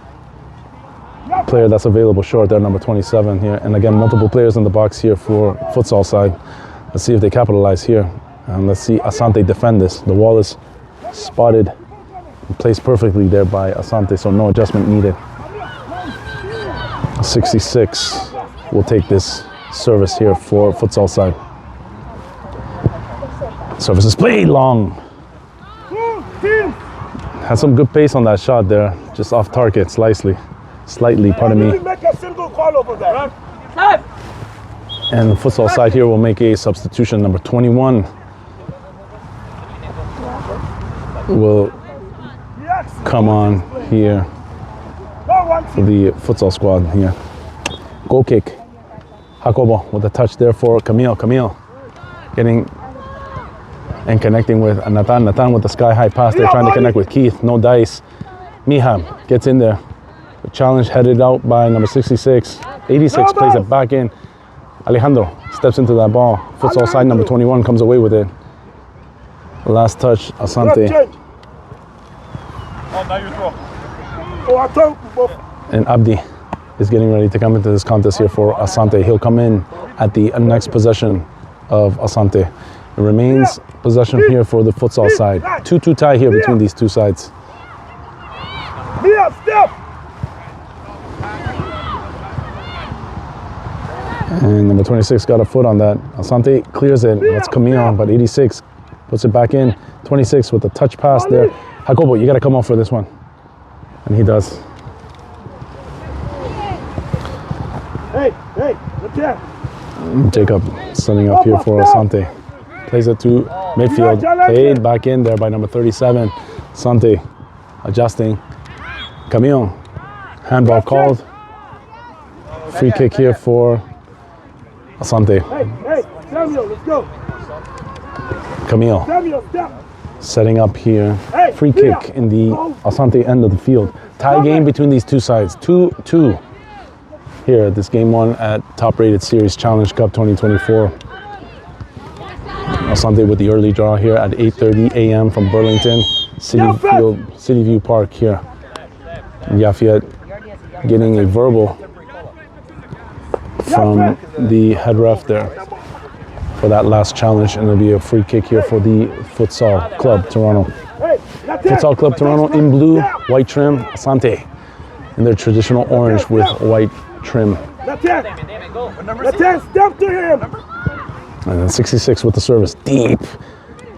player that's available short there, number 27 here. And again, multiple players in the box here for futsal side. Let's see if they capitalize here. And let's see Asante defend this. The wall is spotted and placed perfectly there by Asante, so no adjustment needed. 66 will take this service here for futsal side. Service is played long. Had some good pace on that shot there, just off target slightly, pardon me. Make a single call over there. And the futsal side here will make a substitution. Number 21 will come on here for the futsal squad here. Goal kick. Jacobo with a touch there for Camille. Camille getting and connecting with Nathan. Nathan with the sky-high pass there, trying to connect with Keith. No dice. Miham gets in there. The challenge headed out by number 66. 86 plays it back in. Alejandro steps into that ball. Futsal side number 21 comes away with it. Last touch, Asante. Oh, now you throw. Oh, I thought. And Abdi is getting ready to come into this contest here for Asante. He'll come in at the next possession of Asante. It remains possession here for the futsal side. 2-2 tie here between these two sides. Mia, step! And number 26 got a foot on that. Asante clears it. That's Camille, but 86 puts it back in. 26 with a touch pass there. Jacobo, you got to come off for this one. And he does. Hey, look here. Jacob setting up here for Asante. Plays it to midfield. Played back in there by number 37. Asante adjusting. Camille. Handball called. Free kick here for Asante. Hey, Samuel, let's go. Camille Samuel, step. setting up here. Hey, Free kick in the Asante end of the field. Tie game between these two sides. 2-2 here at this game one at Top Rated Series Challenge Cup 2024. Asante with the early draw here at 8:30 a.m. from Burlington City View Park here. Yafia getting a verbal from the head ref there for that last challenge, and it'll be a free kick here for the Futsal Club Toronto. Futsal Club Toronto in blue, white trim. Asante in their traditional orange with white trim. Step to him. And then 66 with the service, deep.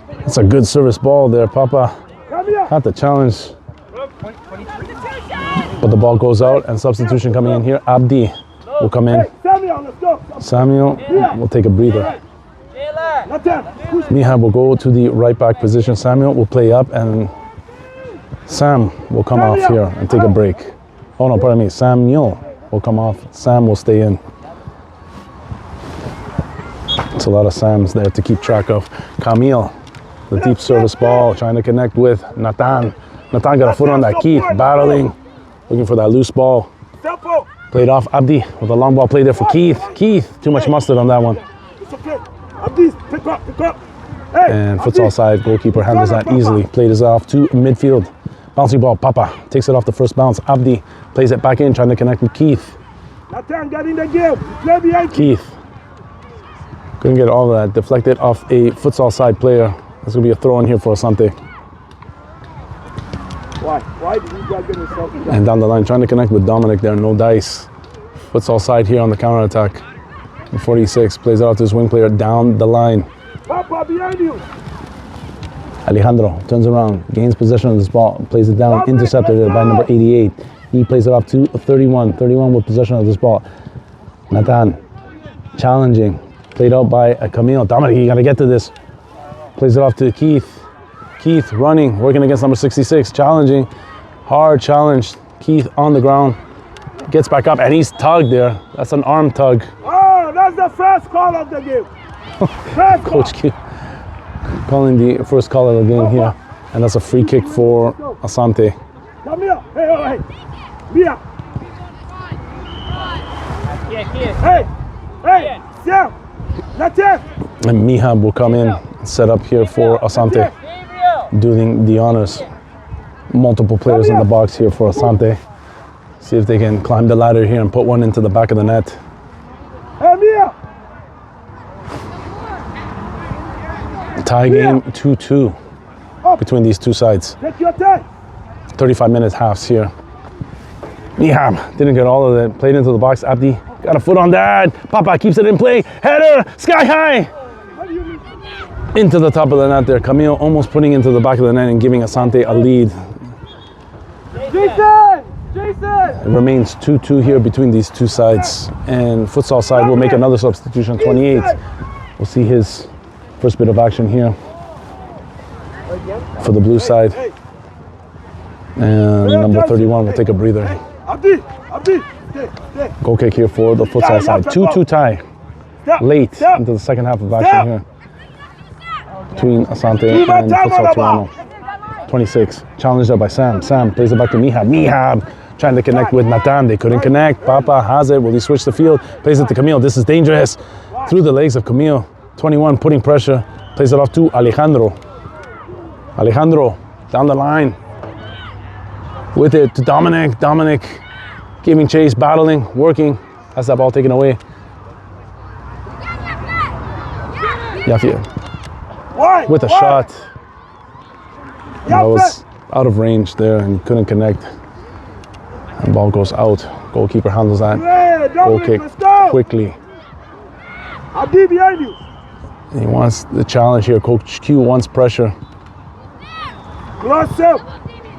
That's a good service ball there, Papa. Had the challenge, but the ball goes out, and substitution coming in here. Abdi will come in. Samuel, let's go. Samuel will take a breather. Miha will go to the right back position. Samuel will play up, and Sam will come off here and take a break. Oh no, pardon me. Samuel will come off. Sam will stay in. It's a lot of Sams there to keep track of. Camille, the deep service ball, trying to connect with Nathan. Nathan got a foot on that. Keith battling, looking for that loose ball. Played off. Abdi with a long ball play there for Keith. Keith, too much mustard on that one. Abdi, pick up. And futsal side, goalkeeper handles that easily. Played it off to midfield. Bouncing ball, Papa takes it off the first bounce. Abdi plays it back in, trying to connect with Keith. Nathan, get in the game. Play behind Keith couldn't get all of that. Deflected off a futsal side player. That's going to be a throw in here for Asante. Why did you guys get yourself in that? And down the line, trying to connect with Dominic there. No dice. Futsal side here on the counter attack. 46 plays it out to his wing player down the line. Papa, behind you. Alejandro turns around, gains possession of this ball, plays it down, intercepted by number 88. He plays it off to 31. 31 with possession of this ball. Nathan challenging, played out by Camille. Dominic, you gotta get to this. Plays it off to Keith. Keith running, working against number 66, challenging, hard challenge. Keith on the ground, gets back up, and he's tugged there. That's an arm tug. Oh, that's the first call of the game. Coach Q calling the first call of the game here, and that's a free kick for Asante. Come here. Hey. Mia. Hey, Sam. Nathan. And Mihab will come in and set up here for Asante, doing the honors. Multiple players in the box here for Asante. See if they can climb the ladder here and put one into the back of the net. Hey, Mia. Tie game 2-2 between these two sides. Take your time. 35 minutes halves here. Mihab didn't get all of it. Played into the box. Abdi got a foot on that. Papa keeps it in play. Header, sky high. Into the top of the net there. Camille almost putting into the back of the net and giving Asante a lead. Jason. It remains 2-2 here between these two sides. And futsal side will make another substitution. 28. We'll see his first bit of action here for the blue side. And number 31 will take a breather. Abdi. Stay. Goal kick here for the futsal side. 2-2 tie. Late into the second half of action here between Asante and Futsal Toronto. 26, challenged up by Sam. Sam plays it back to Mihab. Mihab trying to connect with Nathan. They couldn't connect. Papa has it. Will he switch the field? Plays it to Camille. This is dangerous. Through the legs of Camille. 21 putting pressure. Plays it off to Alejandro. Alejandro down the line. With it to Dominic. Dominic giving chase, battling, working. Has that ball taken away. Yafia with a shot. That was out of range there and couldn't connect. And ball goes out. Goalkeeper handles that. Goal kick quickly. Abdi behind you. He wants the challenge here. Coach Q wants pressure. Close up.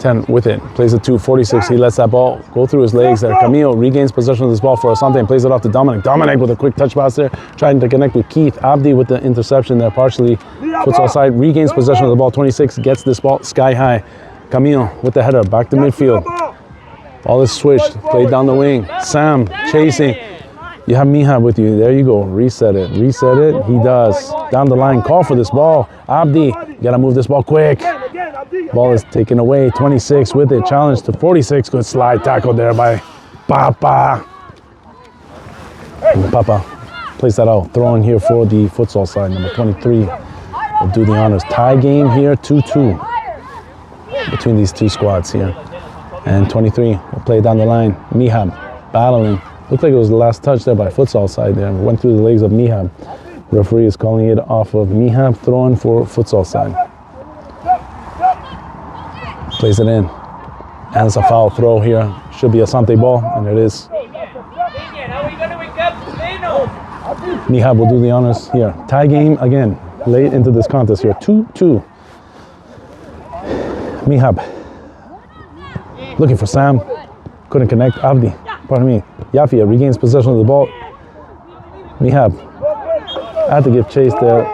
10 with it. Plays it to 46. He lets that ball go through his legs there. Camille regains possession of this ball for Asante and plays it off to Dominic. Dominic with a quick touch pass there, trying to connect with Keith. Abdi with the interception there, partially. Futsal side regains possession of the ball. 26 gets this ball sky high. Camille with the header back to midfield. Ball is switched. Played down the wing. Sam chasing. You have Mihab with you. There you go. Reset it. Reset it. He does. Down the line. Call for this ball. Abdi. You got to move this ball quick. Ball is taken away. 26 with it. Challenge to 46. Good slide tackle there by Papa. And Papa plays that out. Throw in here for the futsal side. Number 23 will do the honors. Tie game here. 2-2 between these two squads here. And 23 will play down the line. Mihab battling. Looked like it was the last touch there by futsal side there. Went through the legs of Mihab. Referee is calling it off of Mihab. Throwing for futsal side. Plays it in. And it's a foul throw here. Should be a Asante ball, and it is. Mihab will do the honors here. Tie game again. Late into this contest here. 2-2. Mihab. Looking for Sam. Couldn't connect. Abdi. Pardon me. Yafia regains possession of the ball. Mihab. Had to give chase there.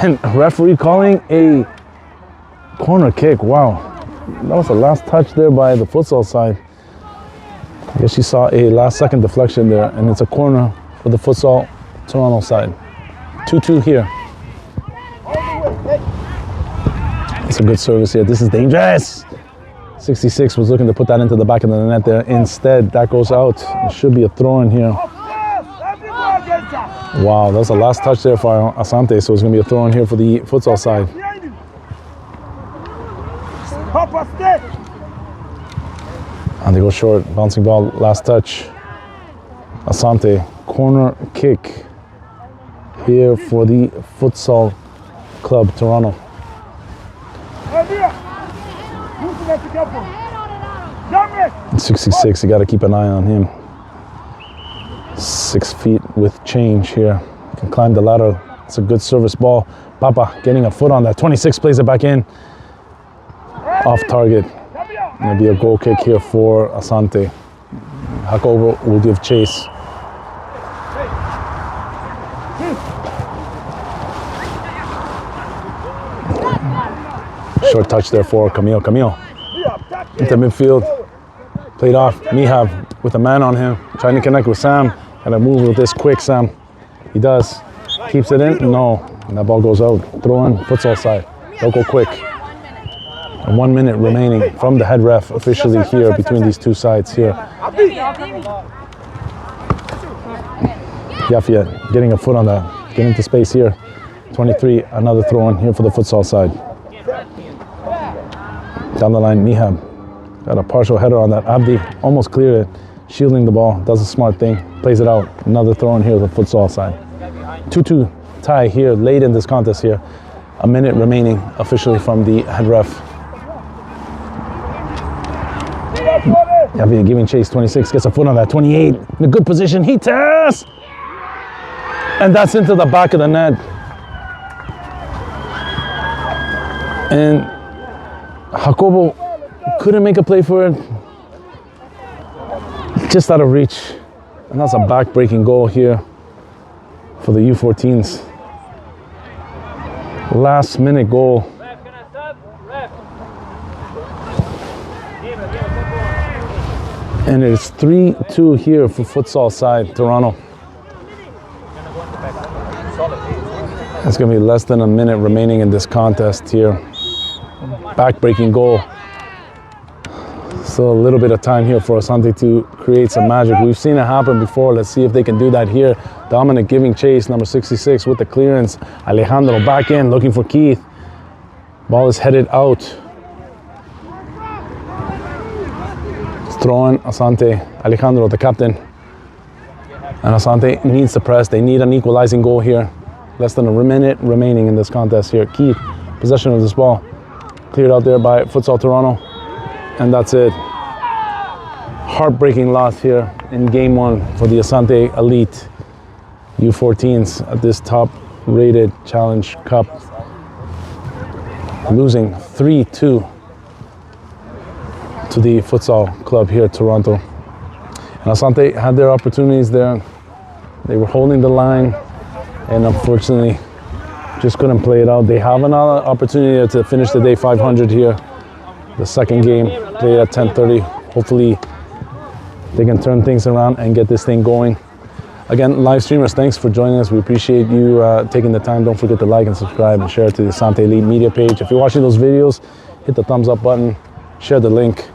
And referee calling a corner kick. Wow. That was the last touch there by the futsal side. I guess she saw a last second deflection there, and it's a corner for the futsal Toronto side. 2-2 here. It's a good service here. This is dangerous. 66 was looking to put that into the back of the net there. Instead, that goes out. It should be a throw in here. Wow, that was the last touch there for Asante, so it's going to be a throw in here for the futsal side. And they go short. Bouncing ball, last touch. Asante, corner kick here for the futsal club, Toronto. 66, you got to keep an eye on him. 6 feet with change here. Can climb the ladder. It's a good service ball. Papa getting a foot on that. 26 plays it back in. Off target. There'll be a goal kick here for Asante. Hakover will give chase. Short touch there for Camille. Camille into midfield. Played off. Mihab with a man on him. Trying to connect with Sam. Gotta move with this quick, Sam. He does. Keeps it in. No. And that ball goes out. Throw in. Futsal side. Don't go quick. And 1 minute remaining from the head ref officially here between these two sides here. Yafia getting a foot on that. Get into space here. 23. Another throw in here for the futsal side. Down the line, Mihab. Got a partial header on that. Abdi almost cleared it. Shielding the ball. Does a smart thing. Plays it out. Another throw in here to the futsal side. 2-2 tie here late in this contest here. A minute remaining officially from the head ref. Yavia giving chase. 26 gets a foot on that. 28 in a good position. He tears! And that's into the back of the net. And Jacobo couldn't make a play for it. Just out of reach. And that's a back-breaking goal here for the U14s. Last minute goal. And it's 3-2 here for futsal side, Toronto. It's going to be less than a minute remaining in this contest here. Back-breaking goal. Still a little bit of time here for Asante to create some magic. We've seen it happen before. Let's see if they can do that here. Dominic giving chase, number 66 with the clearance. Alejandro back in, looking for Keith. Ball is headed out. Throwing Asante. Alejandro, the captain. And Asante needs to press. They need an equalizing goal here. Less than a minute remaining in this contest here. Keith, possession of this ball. Cleared out there by Futsal Toronto. And that's it. Heartbreaking loss here in game one for the Asante Elite. U14s at this top-rated Challenge Cup, losing 3-2 to the Futsal club here in Toronto. And Asante had their opportunities there. They were holding the line, and unfortunately, just couldn't play it out. They have another opportunity to finish the day 500 here. The second game played at 10:30. Hopefully, they can turn things around and get this thing going. Again, live streamers, thanks for joining us. We appreciate you taking the time. Don't forget to like and subscribe and share it to the Asante Elite media page. If you're watching those videos, hit the thumbs up button, share the link,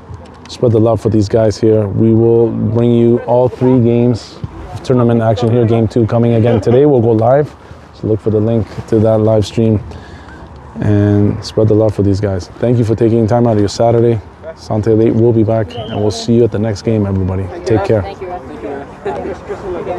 spread the love for these guys here. We will bring you all 3 games of tournament action here. Game 2 coming again today. We'll go live, so look for the link to that live stream and spread the love for these guys. Thank you for taking time out of your Saturday. Asante Elite will be back, and we'll see you at the next game, everybody. Take care. Thank you.